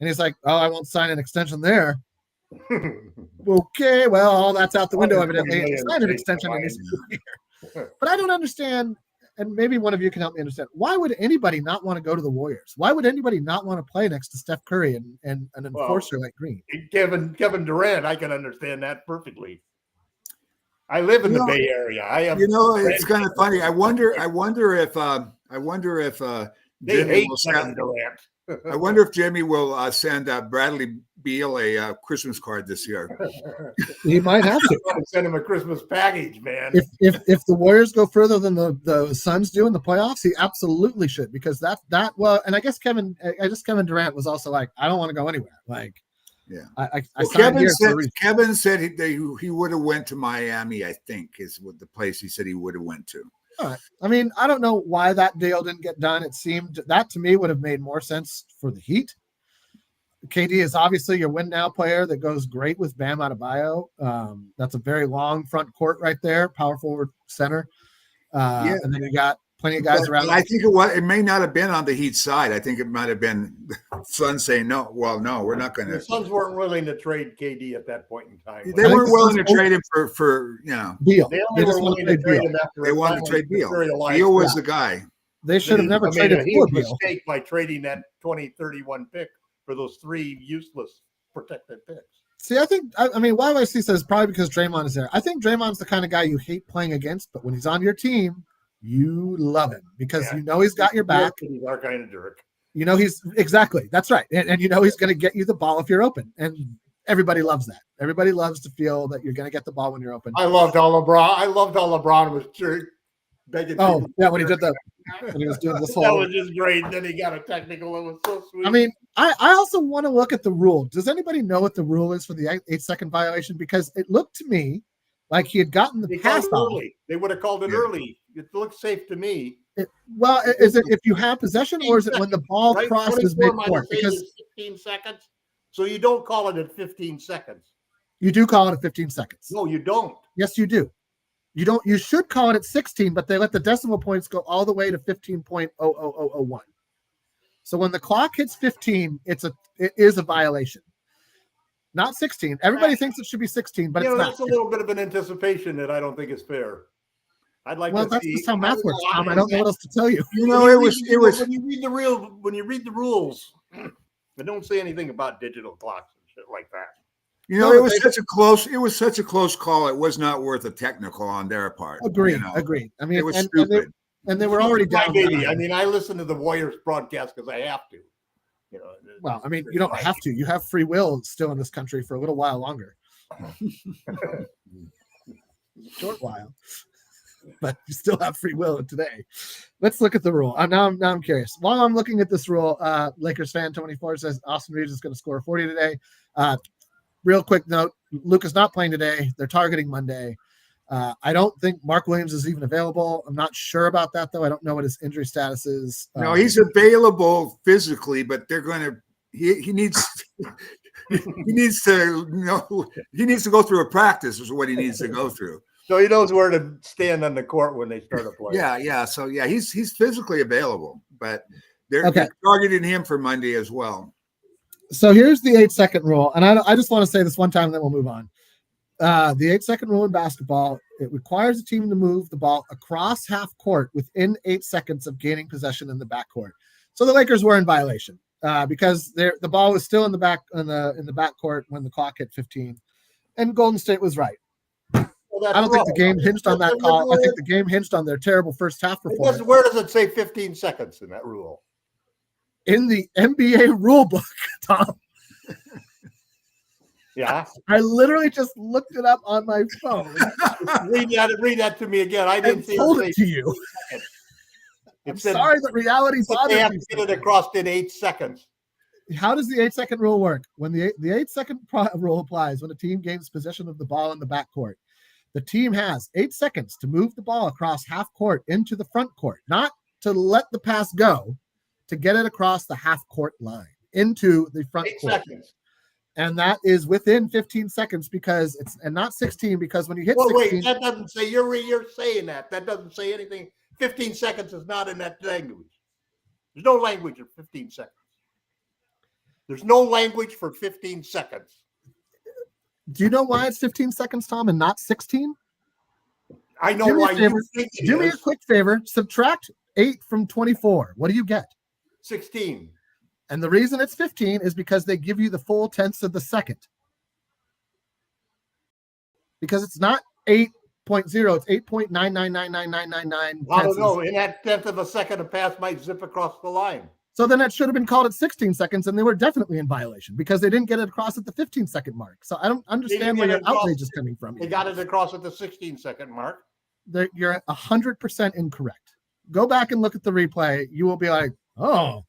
And he's like, "Oh, I won't sign an extension there." Okay, well, all that's out the window, evidently. He signed an extension and he's here. But I don't understand, and maybe one of you can help me understand, why would anybody not want to go to the Warriors? Why would anybody not want to play next to Steph Curry and an enforcer like Green? Kevin Durant, I can understand that perfectly. I live in the Bay Area. I am. It's kind of funny. I wonder if they Jimmy hate will Kevin Durant. I wonder if Jimmy will send Bradley Beal a Christmas card this year. He might have to. Send him a Christmas package, man. If the Warriors go further than the Suns do in the playoffs, he absolutely should, because and I guess Kevin Durant was also like, I don't want to go anywhere. Like, yeah. Kevin said he would have went to Miami, I think, is what the place he said he would have went to. All right. I mean, I don't know why that deal didn't get done. It seemed that to me would have made more sense for the Heat. KD is obviously your win now player that goes great with Bam Adebayo. That's a very long front court right there, power forward center. And then you got plenty of guys around. I think it may not have been on the Heat side. I think it might have been the Suns saying no. Well, no, we're not going to. The Suns weren't willing to trade KD at that point in time. They weren't willing to trade him for Beal. They only were willing to trade him after they wanted to trade Beal. Beal Beal was the guy. They should have never made traded a huge for Beal. mistake by trading that 2031 pick for those 3 useless protected picks. See, I think YYC says probably because Draymond is there. I think Draymond's the kind of guy you hate playing against, but when he's on your team, you love him because he's got your back. He's our kind of jerk. He's exactly, that's right. And he's going to get you the ball if you're open. And everybody loves that. Everybody loves to feel that you're going to get the ball when you're open. I loved how LeBron was begging. Oh, yeah, when he was doing this whole. That was just great. Then he got a technical. It was so sweet. I mean, I also want to look at the rule. Does anybody know what the rule is for the 8-second violation? Because it looked to me like he had gotten the pass off. They would have called it early. It looked safe to me. Is it if you have possession, or is it when the ball crosses midcourt? Because 15 seconds. So you don't call it at 15 seconds. You do call it at 15 seconds. No, you don't. Yes, you do. You don't. You should call it at 16, but they let the decimal points go all the way to 15.00001. So when the clock hits 15, it is a violation. Not 16. Everybody thinks it should be 16, but it's not. That's a little bit of an anticipation that I don't think is fair. I'd like to see. That's just how math works, Tom. I don't know what else to tell you. It was when you read the rules, they don't say anything about digital clocks and shit like that. It was such a close call. It was not worth a technical on their part. Agreed. I mean, it was stupid. And they were already down. I mean, I listen to the Warriors broadcast because I have to. Well, I mean, you don't have to. You have free will still in this country for a little while longer. Short while. But you still have free will today. Let's look at the rule. Now I'm curious. While I'm looking at this rule, Lakers fan 24 says Austin Reeves is going to score 40 today. Real quick note, Luka's not playing today. They're targeting Monday. I don't think Mark Williams is even available. I'm not sure about that, though. I don't know what his injury status is. No, he's available physically, but they're going to – he needs he needs to know. He needs to go through a practice. Is what he needs to go through. So he knows where to stand on the court when they start a play. Yeah. So yeah, he's physically available, but they're Okay. targeting him for Monday as well. So here's the 8-second rule, and I just want to say this one time, and then we'll move on. The 8-second rule in basketball, it requires a team to move the ball across half court within 8 seconds of gaining possession in the backcourt. So the Lakers were in violation because the ball was still in the backcourt when the clock hit 15, and Golden State was right. Well, I don't think the game hinged on that call. I think the game hinged on their terrible first half performance. Where does it say 15 seconds in that rule? In the NBA rule book, Tom. Yeah. I literally just looked it up on my phone. read that to me again. I didn't see told it to you. I'm sorry that reality bothers they have me. to get it across in 8 seconds. How does the 8-second rule work? When the 8-second rule applies when a team gains possession of the ball in the backcourt, the team has 8 seconds to move the ball across half court into the front court, not to let the pass go, to get it across the half court line into the front 8 court. seconds. And that is within 15 seconds because it's and not 16 because when you hit 16, wait, that doesn't say you're saying that. That doesn't say anything. 15 seconds is not in that language. There's no language of 15 seconds. There's no language for 15 seconds. Do you know why it's 15 seconds, Tom, and not 16? I know why you think it Do me a is. quick favor. Subtract 8 from 24. What do you get? 16. And the reason it's 15 is because they give you the full tenths of the second. Because it's not 8.0, it's 8.9999999. I don't know. In that tenth of a second, a pass might zip across the line. So then it should have been called at 16 seconds, and they were definitely in violation because they didn't get it across at the 15-second mark. So I don't understand where your outrage is coming from. They got it across at the 16-second mark. You're 100% incorrect. Go back and look at the replay. You will be like, oh,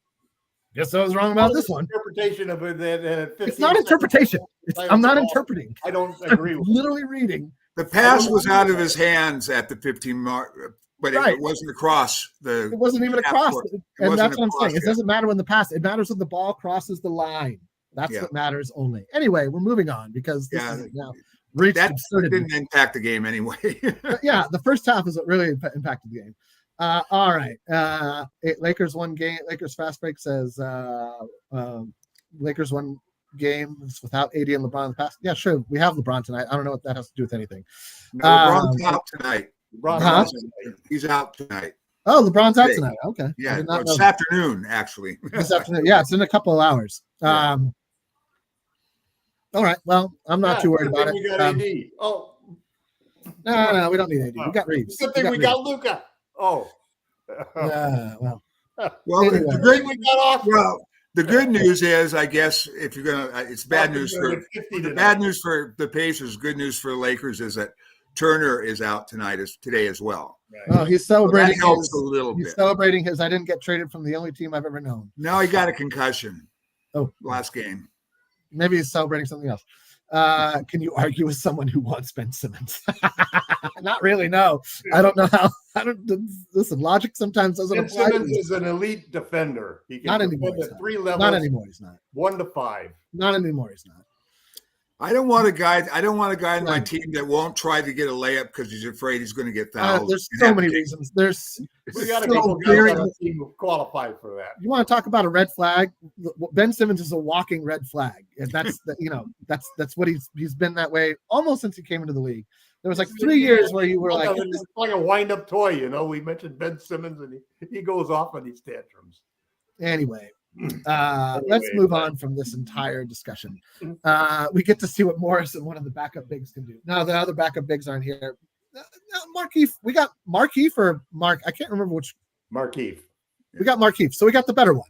guess I was wrong about this one. Interpretation of it. It's not interpretation. I'm not interpreting. I don't agree with literally reading. The pass was out of his hands at the 15 mark, but it wasn't across the. It wasn't even across, and that's what I'm saying. It yet. doesn't matter when the pass. It matters when the ball crosses the line. That's what matters only. Anyway, we're moving on because this is now reached absurdity. Didn't impact the game anyway. Yeah, the first half is what really impacted the game. All right, Lakers won game. Lakers fast break says Lakers won games without AD and LeBron in the past. Yeah, sure. We have LeBron tonight. I don't know what that has to do with anything. No, LeBron's out tonight. He's out tonight. Oh, LeBron's out tonight. Okay. Yeah, this afternoon, actually. This afternoon. Yeah, it's in a couple of hours. Yeah. All right. Well, I'm not too worried about it. We got AD. No, we don't need AD. We got Reeves. Good thing we got Luka. Oh. Well, anyway. The good news is, I guess, if you're gonna, it's bad news for the Pacers. Good news for the Lakers is that Turner is out today as well. Right. Oh, he's celebrating. So that helps a little bit. He's celebrating his. I didn't get traded from the only team I've ever known. No, he got a concussion. Oh, last game. Maybe he's celebrating something else. Can you argue with someone who wants Ben Simmons? Not really. No, I don't know how. Listen. Logic sometimes doesn't Ben apply. Simmons is an elite defender. He can not anymore. At 3 levels. Not anymore. He's not. 1 to 5. Not anymore. He's not. I don't want a guy in my team that won't try to get a layup because he's afraid he's going to get fouled. There's so many reasons. We got a couple guys on the team who qualify for that. You want to talk about a red flag? Ben Simmons is a walking red flag, and that's that's what he's been that way almost since he came into the league. There was like 3 years where you were like, it's like a wind-up toy, We mentioned Ben Simmons, and he goes off on these tantrums. Anyway. Let's move on from this entire discussion. We get to see what Morris and one of the backup bigs can do. No, the other backup bigs aren't here. Markeith. We got Markeith or Mark. I can't remember which. Markeith. We got Markeith. So we got the better one.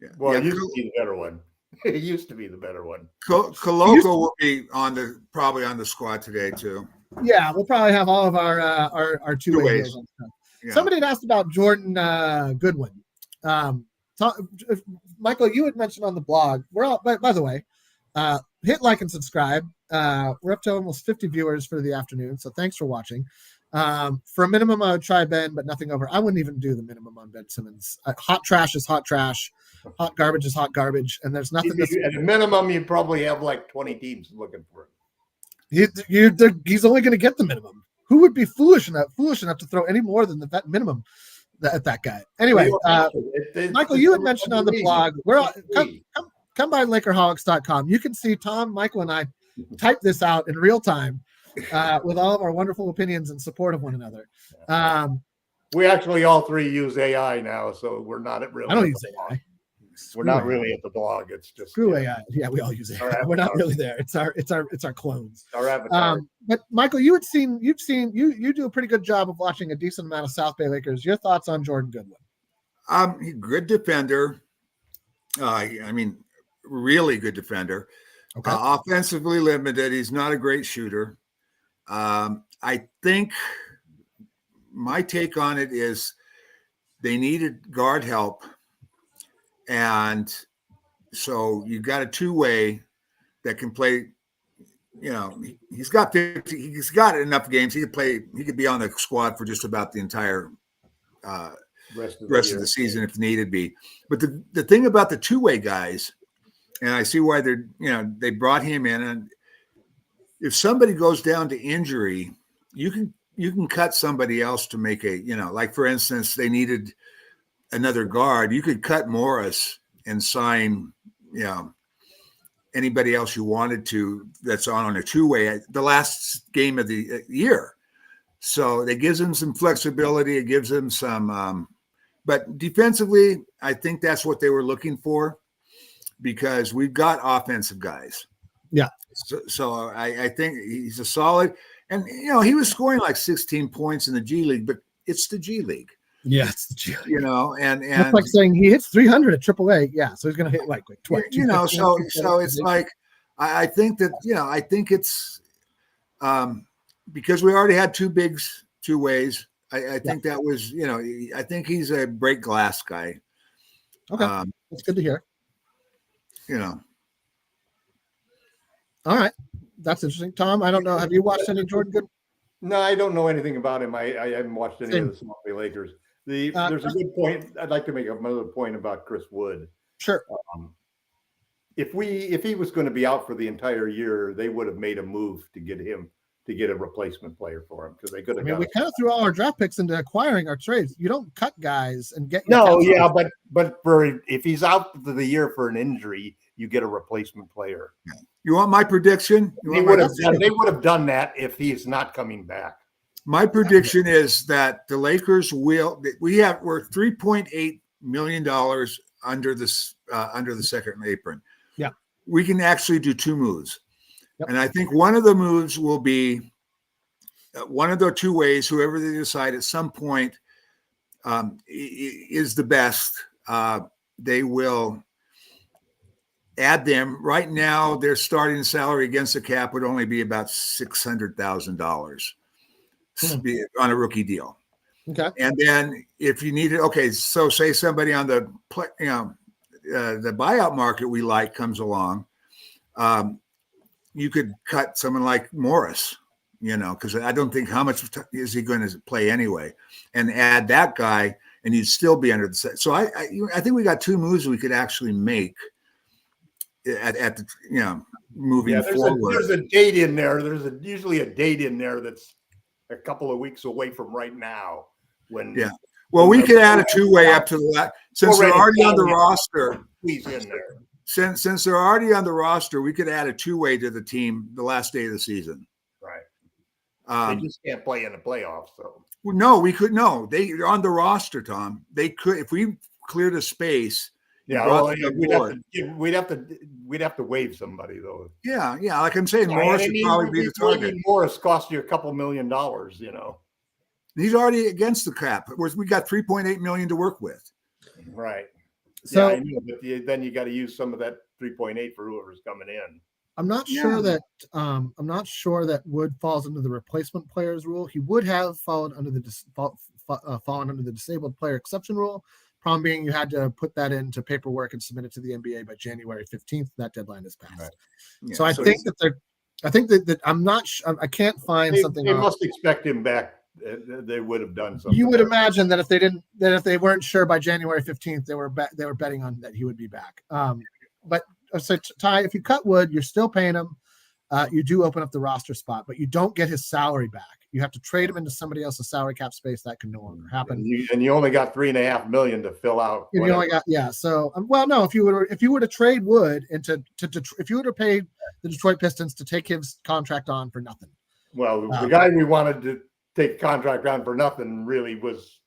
Yeah. Well, it used to be the better one. It used to be the better one. Koloko will be probably on the squad today too. Yeah, we'll probably have all of our two-way deals on stuff. Yeah. Somebody had asked about Jordan Goodwin. Michael, you had mentioned on the blog. We're all, by the way, hit like and subscribe. We're up to almost 50 viewers for the afternoon, so thanks for watching. For a minimum, I would try Ben, but nothing over. I wouldn't even do the minimum on Ben Simmons. Hot trash is hot trash. Hot garbage is hot garbage, and there's nothing. At a minimum, you'd probably have like 20 teams looking for him. He's only going to get the minimum. Who would be foolish enough to throw any more than the minimum at that guy? Anyway, Michael, you had mentioned on the blog, come by Lakerholics.com. You can see Tom, Michael, and I type this out in real time with all of our wonderful opinions and support of one another. We actually all three use AI now, so we're not at really. I don't use AI. We're not really at the blog. It's just screw AI. Yeah, we all use AI. We're not really there. It's our clones. Our avatar. But Michael, you do a pretty good job of watching a decent amount of South Bay Lakers. Your thoughts on Jordan Goodwin? Good defender. I mean, really good defender. Okay. Offensively limited. He's not a great shooter. I think my take on it is they needed guard help. And so you got a two-way that can play, he's got enough games. He could be on the squad for just about the entire rest of the season if needed be. But the thing about the two-way guys, and I see why they brought him in, and if somebody goes down to injury, you can cut somebody else to make like for instance, they needed another guard. You could cut Morris and sign, anybody else you wanted to that's on a two-way the last game of the year. So it gives them some flexibility. It gives them some, but defensively, I think that's what they were looking for because we've got offensive guys. Yeah. So I think he's a solid, and he was scoring like 16 points in the G League, but it's the G League. Yeah, it's the G League. And it's like saying he hits 300 at AAA. Yeah, so he's going to hit like 20. So it's like I think that I think it's because we already had two bigs, two ways. I think that was I think he's a break glass guy. Okay, that's good to hear. All right. That's interesting. Tom, I don't know. Have you watched any Jordan Goodwin? No, I don't know anything about him. I haven't watched any of the South Bay Lakers. There's a good point. I'd like to make another point about Chris Wood. Sure. If he was going to be out for the entire year, they would have made a move to get a replacement player for him because they could have. We kind of threw all our draft picks into acquiring our trades. You don't cut guys and get. But if he's out for the year for an injury, you get a replacement player. You want my prediction? They would have done that if he's not coming back. My prediction is that the Lakers we're $3.8 million under the second apron. Yeah, we can actually do two moves, and I think one of the moves will be one of the two ways. Whoever they decide at some point is the best. They will add them. Right now, their starting salary against the cap would only be about $600,000 on a rookie deal. Okay. And then if you need it, so say somebody on the buyout market we like comes along, you could cut someone like Morris, because I don't think how much is he going to play anyway, and add that guy, and you'd still be under the set. So I think we got two moves we could actually make at the moving forward. There's a date in there. There's usually a date in there that's a couple of weeks away from right now. Well, we could add a two-way up to that since they're already on the roster. Please in there. Since they're already on the roster, we could add a two-way to the team the last day of the season. Right. They just can't play in the playoffs, though. No, we could. No, they're on the roster, Tom. They could if we cleared a space. Yeah, we'd have to waive somebody though. Yeah. Like I'm saying, Morris would probably be the target. Morris cost you a couple $1 million. He's already against the cap. We got $3.8 million to work with. Right. So I know, but then you got to use some of that 3.8 for whoever's coming in. I'm not sure that Wood falls into the replacement players rule. He would have fallen under the disabled player exception rule. Problem being, you had to put that into paperwork and submit it to the NBA by January 15th. That deadline is passed. Right. Yeah, so I think that I'm not. I can't find something. They must expect him back they would have done something. You would imagine that if they weren't sure by January 15th, they were betting on that he would be back. But so Ty, if you cut Wood, you're still paying him. You do open up the roster spot, but you don't get his salary back. You have to trade him into somebody else's salary cap space. That can no longer happen. And you only got $3.5 million to fill out. You only got So well, no. If you were to trade Wood if you were to pay the Detroit Pistons to take his contract on for nothing. Well, the guy we wanted to take a contract on for nothing really was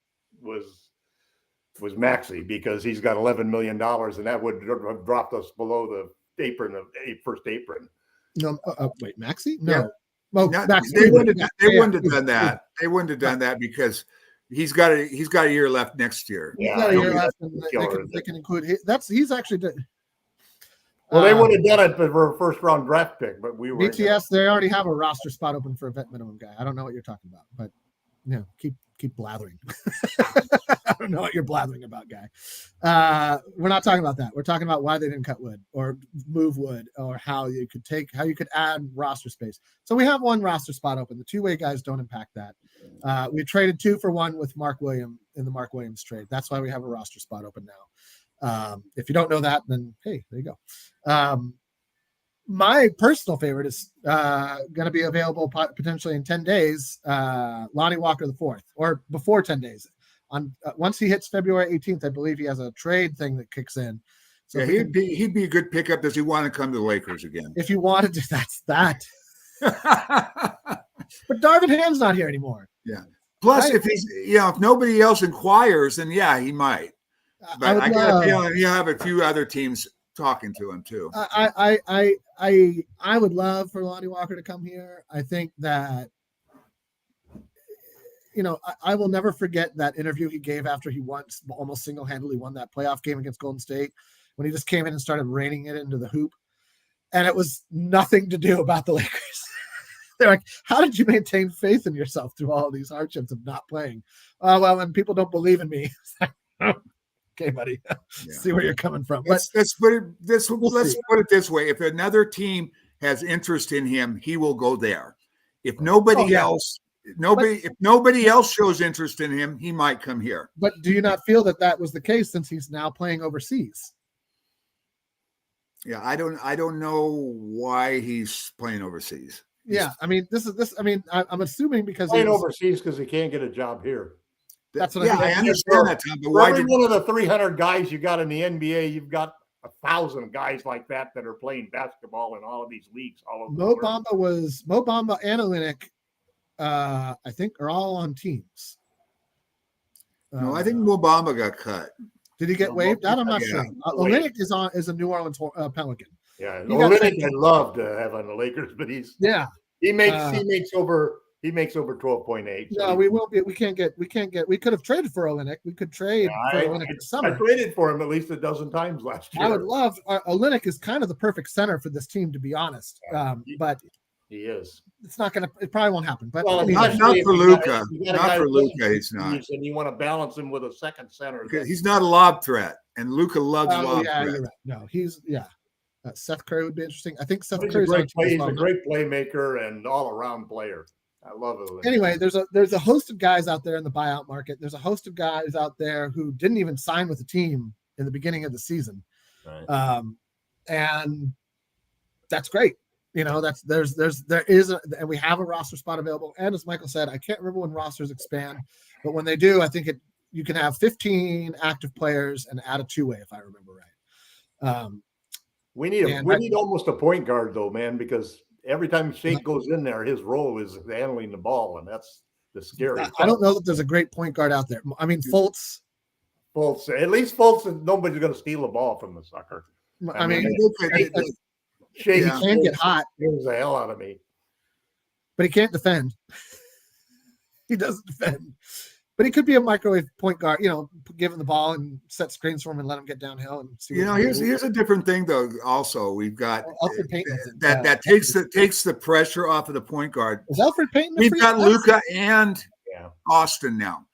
Maxey, because he's got $11 million, and that would have dropped us below the apron of first apron. No, wait, Maxey? No. Yeah. Well, they wouldn't have done that. They wouldn't have done that because he's got a year left next year. He's got a year left, and they can include he's actually. Well, they would have done it for a first-round draft pick, but we were BTS. They already have a roster spot open for a vet minimum guy. I don't know what you're talking about, but keep blathering. I don't know what you're blathering about, guy. We're not talking about that. We're talking about why they didn't cut Wood or move Wood, or how you could add roster space. So we have one roster spot open. The two-way guys don't impact that. We traded 2 for 1 with Mark Williams in the Mark Williams trade. That's why we have a roster spot open now. If you don't know that, then hey, there you go. My personal favorite is going to be available potentially in 10 days. Lonnie Walker IV, or before 10 days. Once he hits February 18th, I believe he has a trade thing that kicks in. So yeah, he'd be a good pickup. Does he want to come to the Lakers again? If you wanted to, that's that. But Darvin Ham's not here anymore. Yeah. Plus, if he's if nobody else inquires, then yeah, he might. But I got a feeling he'll have a few other teams talking to him too. I would love for Lonnie Walker to come here. I think that, I will never forget that interview he gave after he almost single-handedly won that playoff game against Golden State, when he just came in and started raining it into the hoop. And it was nothing to do about the Lakers. They're like, how did you maintain faith in yourself through all these hardships of not playing? Well, when people don't believe in me. Okay, buddy. See where you're coming from. Let's put it this way. If another team has interest in him, he will go there. If nobody else shows interest in him, he might come here. But do you not feel that was the case since he's now playing overseas? Yeah, I don't know why he's playing overseas. Yeah, I mean, I'm assuming because playing overseas because he can't get a job here. That's what I understand that, Tom. But why one of the 300 guys you got in the NBA, you've got 1,000 guys like that are playing basketball in all of these leagues all over Mo Bamba and Olynyk, I think, are all on teams. No, I think Mo Bamba got cut. Did he get waived out? I'm not sure. Olynyk is a New Orleans Pelican. Yeah, Olynyk I'd love to have on the Lakers, but he makes over 12.8. No, we won't be. We could have traded for Olynyk. We could trade for Olynyk this summer. I traded for him at least a dozen times last year. I would love Olynyk is kind of the perfect center for this team, to be honest. But he is. It's not going to. It probably won't happen. But not for Luka. Not for Luka. He's not. And you want to balance him with a second center. He's not a lob threat, and Luka loves lob threat. You're right. No, he's Seth Curry would be interesting. I think Seth Curry's he's a great playmaker and all-around player. I love it. Anyway, there's a host of guys out there in the buyout market. There's a host of guys out there who didn't even sign with the team in the beginning of the season, right. And that's great. There is and we have a roster spot available. And as Michael said, I can't remember when rosters expand, but when they do, I think you can have 15 active players and add a two-way, if I remember right. We need almost a point guard though, man, because every time Shake goes in there, his role is handling the ball, and that's the scary. I don't know that there's a great point guard out there. I mean, Fultz. At least Fultz, nobody's going to steal the ball from the sucker. I mean Shake can get hot. Scares the hell out of me. But he can't defend. He doesn't defend. But he could be a microwave point guard, give him the ball and set screens for him and let him get downhill and see. Here's a different thing though. Also, we've got that takes the pressure off of the point guard. Is Alfred Payton? We've got Luka and Austin now.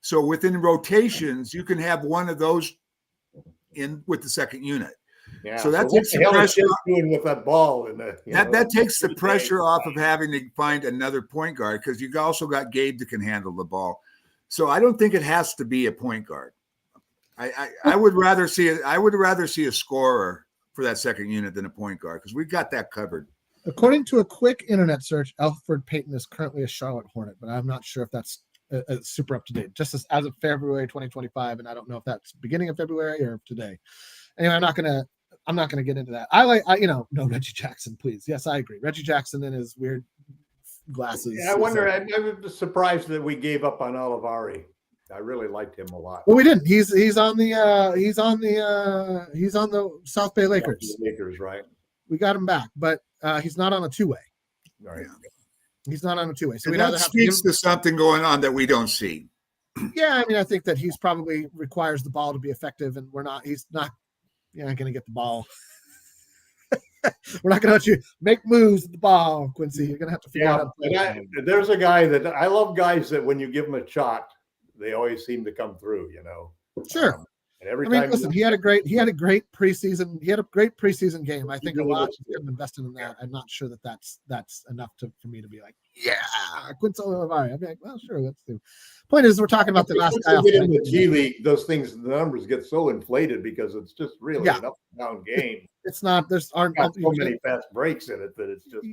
So within rotations, you can have one of those in with the second unit. Yeah. So that what takes the the hell is pressure. Kidd doing with that ball? In the, That takes the pressure off of having to find another point guard, because you also got Gabe that can handle the ball. So I don't think it has to be a point guard. I would rather see a scorer for that second unit than a point guard, because we've got that covered. According to a quick internet search, Elfrid Payton is currently a Charlotte Hornet, but I'm not sure if that's super up to date. Just as of February 2025, and I don't know if that's beginning of February or today. Anyway, I'm not gonna get into that. No Reggie Jackson, please. Yes, I agree. Reggie Jackson and his weird glasses. Yeah, I wonder. I was surprised that we gave up on Olivari. I really liked him a lot. Well, we didn't. He's on the South Bay Lakers. Lakers, right? We got him back, but he's not on a two-way. Right. He's not on a two-way. So that speaks to something going on that we don't see. Yeah, I mean, I think that he's probably requires the ball to be effective, and he's not going to get the ball. We're not going to let you make moves with the ball, Quincy. You're going to have to figure out. There's a guy that I love, guys that when you give them a shot, they always seem to come through. Sure. And every time, listen, he had a great preseason. He had a great preseason game. I think a lot of invested in that. I'm not sure that that's enough for me to be like, yeah, Quincy Olivari. I'd be like, well, sure, let's do. Point is, we're talking about the last guy. Once you get in the G League, those things, the numbers get so inflated because it's just really an up and down game. It's not. Aren't so many fast breaks in it that it's just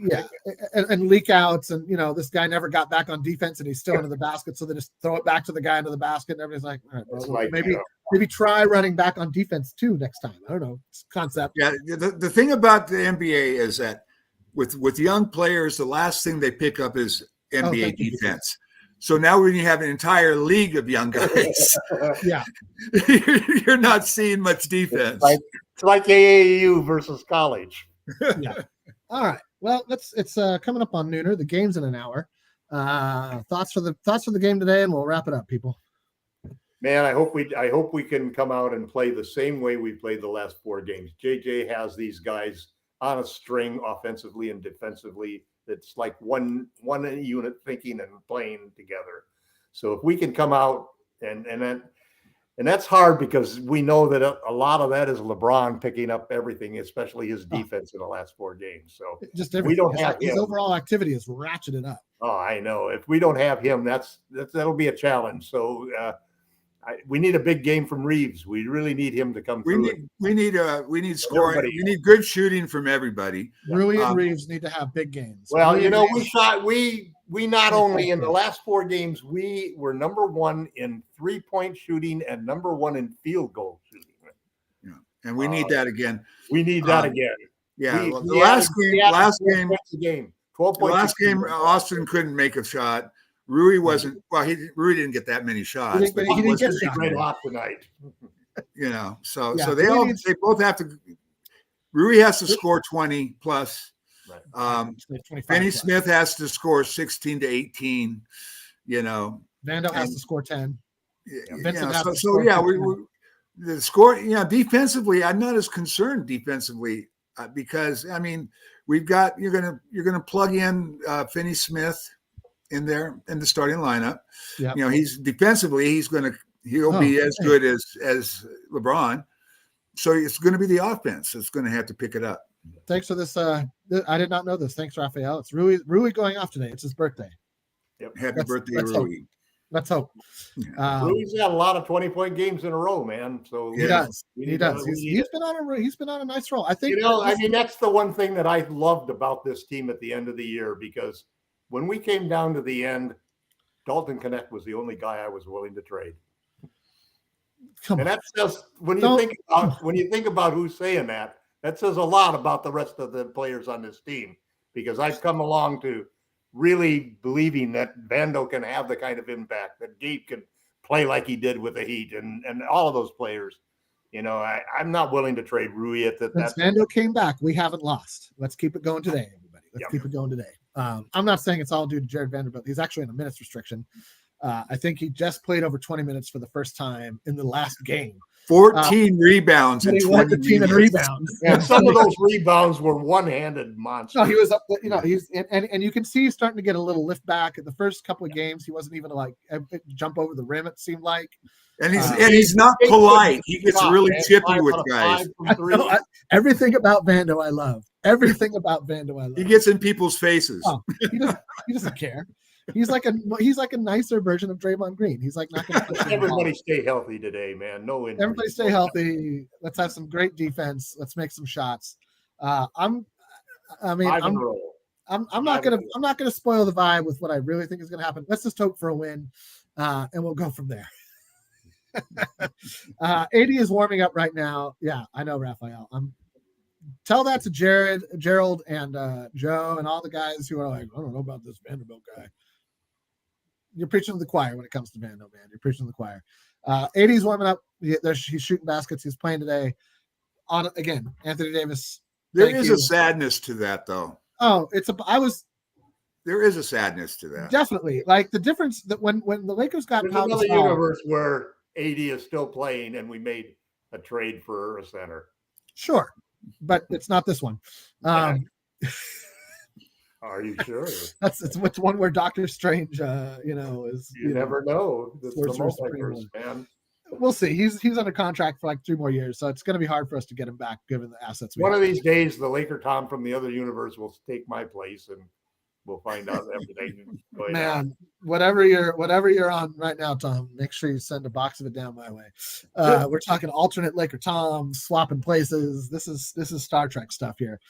and leak outs, and this guy never got back on defense, and he's still into the basket, so they just throw it back to the guy into the basket, and everybody's like, all right, well, maybe try running back on defense too next time. I don't know. It's a concept. Yeah, the thing about the NBA is that with young players, the last thing they pick up is NBA defense. So now when you have an entire league of young guys, you're not seeing much defense. It's like AAU versus college. Yeah. All right. Well, it's coming up on nooner. The game's in an hour. Thoughts for the game today, and we'll wrap it up, people. Man, I hope we can come out and play the same way we played the last 4 games. JJ has these guys on a string, offensively and defensively. It's like one unit thinking and playing together. So if we can come out and that's hard, because we know that a lot of that is LeBron picking up everything, especially his defense in the last 4 games. So just we don't have his overall activity is ratcheted up. Oh, I know. If we don't have him, that'll be a challenge. So we need a big game from Reeves. We really need him to come through. We need scoring. We need good shooting from everybody. Rui and Reeves need to have big games. Well, we not only in the last 4 games, we were number 1 in 3-point shooting and number 1 in field goal shooting. Yeah, and we need that again. We need that again. Yeah, the last game, Austin couldn't make a shot. Rui wasn't. Well, Rui didn't get that many shots. He didn't get a great hot tonight. So they both have to. Rui has to score 20 plus. Right. Finney Smith has to score 16 to 18. Vando has to score 10. The score. Defensively, I'm not as concerned defensively because we've got you're gonna plug in Finney Smith in there in the starting lineup. Yep. He's defensively he'll be as good as LeBron. So it's going to be the offense that's going to have to pick it up. Thanks for this. I did not know this. Thanks, Raphael. It's Rui going off today. It's his birthday. Yep. Happy birthday, Rui. Let's hope. Rui's got a lot of 20-point games in a row, man. So he does. He does. He's been on a nice roll. I think. That's the one thing that I loved about this team at the end of the year, because when we came down to the end, Dalton Connect was the only guy I was willing to trade. That says when you think about who's saying that, that says a lot about the rest of the players on this team, because I've come along to really believing that Vando can have the kind of impact, that Gabe can play like he did with the Heat, and all of those players. I'm not willing to trade Rui at that. Since Vando came back, we haven't lost. Let's keep it going today, everybody. Let's keep it going today. I'm not saying it's all due to Jared Vanderbilt. He's actually in a minutes restriction. I think he just played over 20 minutes for the first time in the last game. 14 rebounds and 20 rebounds. And some of those rebounds were one-handed monsters. No, he was up. He's and you can see he's starting to get a little lift back. In the first couple of games, he wasn't even jump over the rim. It seemed like, And he's not polite. He gets really chippy with guys. Everything about Vando I love. Everything about Vando I love. He gets in people's faces. Oh, he doesn't care. He's like a nicer version of Draymond Green. He's like not going to. Everybody stay healthy today, man. No injuries. Everybody stay healthy. Let's have some great defense. Let's make some shots. I'm not gonna spoil the vibe with what I really think is gonna happen. Let's just hope for a win, and we'll go from there. AD is warming up right now. Yeah, I know, Raphael. Tell that to Gerald, and Joe, and all the guys who are like, I don't know about this Vanderbilt guy. You're preaching to the choir when it comes to Vando, man. You're preaching to the choir. AD's warming up. He's shooting baskets. He's playing today. On again, Anthony Davis. There is a sadness to that, though. Oh, there is a sadness to that. Definitely. Like the difference that when the Lakers got There's another universe where AD is still playing and we made a trade for a center. Sure, but it's not this one. Are you sure? It's one where Doctor Strange, is. You never know. This is the multiverse, man. We'll see. He's under contract for like 3 more years, so it's going to be hard for us to get him back given the assets. One of these days, the Laker Tom from the other universe will take my place, and we'll find out everything. Man, whatever you're on right now, Tom, make sure you send a box of it down my way. We're talking alternate Laker Tom, swapping places. This is Star Trek stuff here.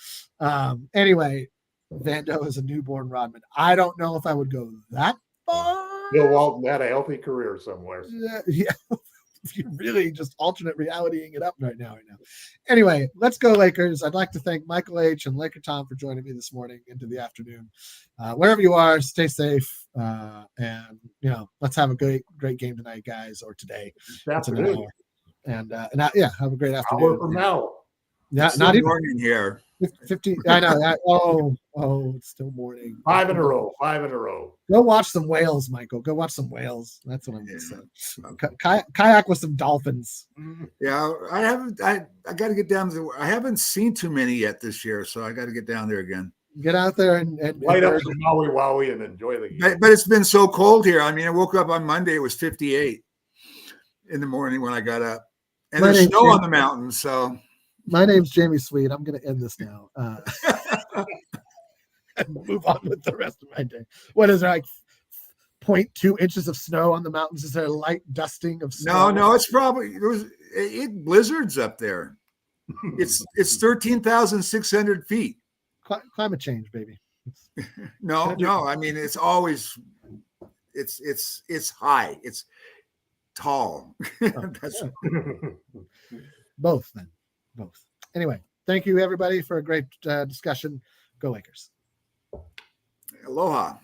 Anyway, Vando is a newborn Rodman. I don't know if I would go that far. Bill Walton had a healthy career somewhere. Yeah. If you're really just alternate realitying it up right now. Anyway, let's go Lakers. I'd like to thank Michael H. and Laker Tom for joining me this morning into the afternoon. Wherever you are, stay safe. And let's have a great game tonight, guys, or today. That's an hour. And have a great afternoon. Hour from now. Yeah, not even morning here. 50. I know. It's still morning. 5 in a row. Go watch some whales, Michael. Go watch some whales. That's what I'm going to say. Kayak with some dolphins. Yeah, I got to get down there. I haven't seen too many yet this year, so I got to get down there again. Get out there and light up some Wowie and enjoy the game. But it's been so cold here. I mean, I woke up on Monday. It was 58 in the morning when I got up, and there's snow on the mountains. So. My name's Jamie Sweet. I'm going to end this now and move on with the rest of my day. What is there, like 0.2 inches of snow on the mountains? Is there a light dusting of snow? No, it's probably blizzards up there. It's 13,600 feet. Climate change, baby. No. I mean, it's always it's high. It's tall. That's both then. Both. Anyway, thank you everybody for a great discussion. Go Lakers. Aloha.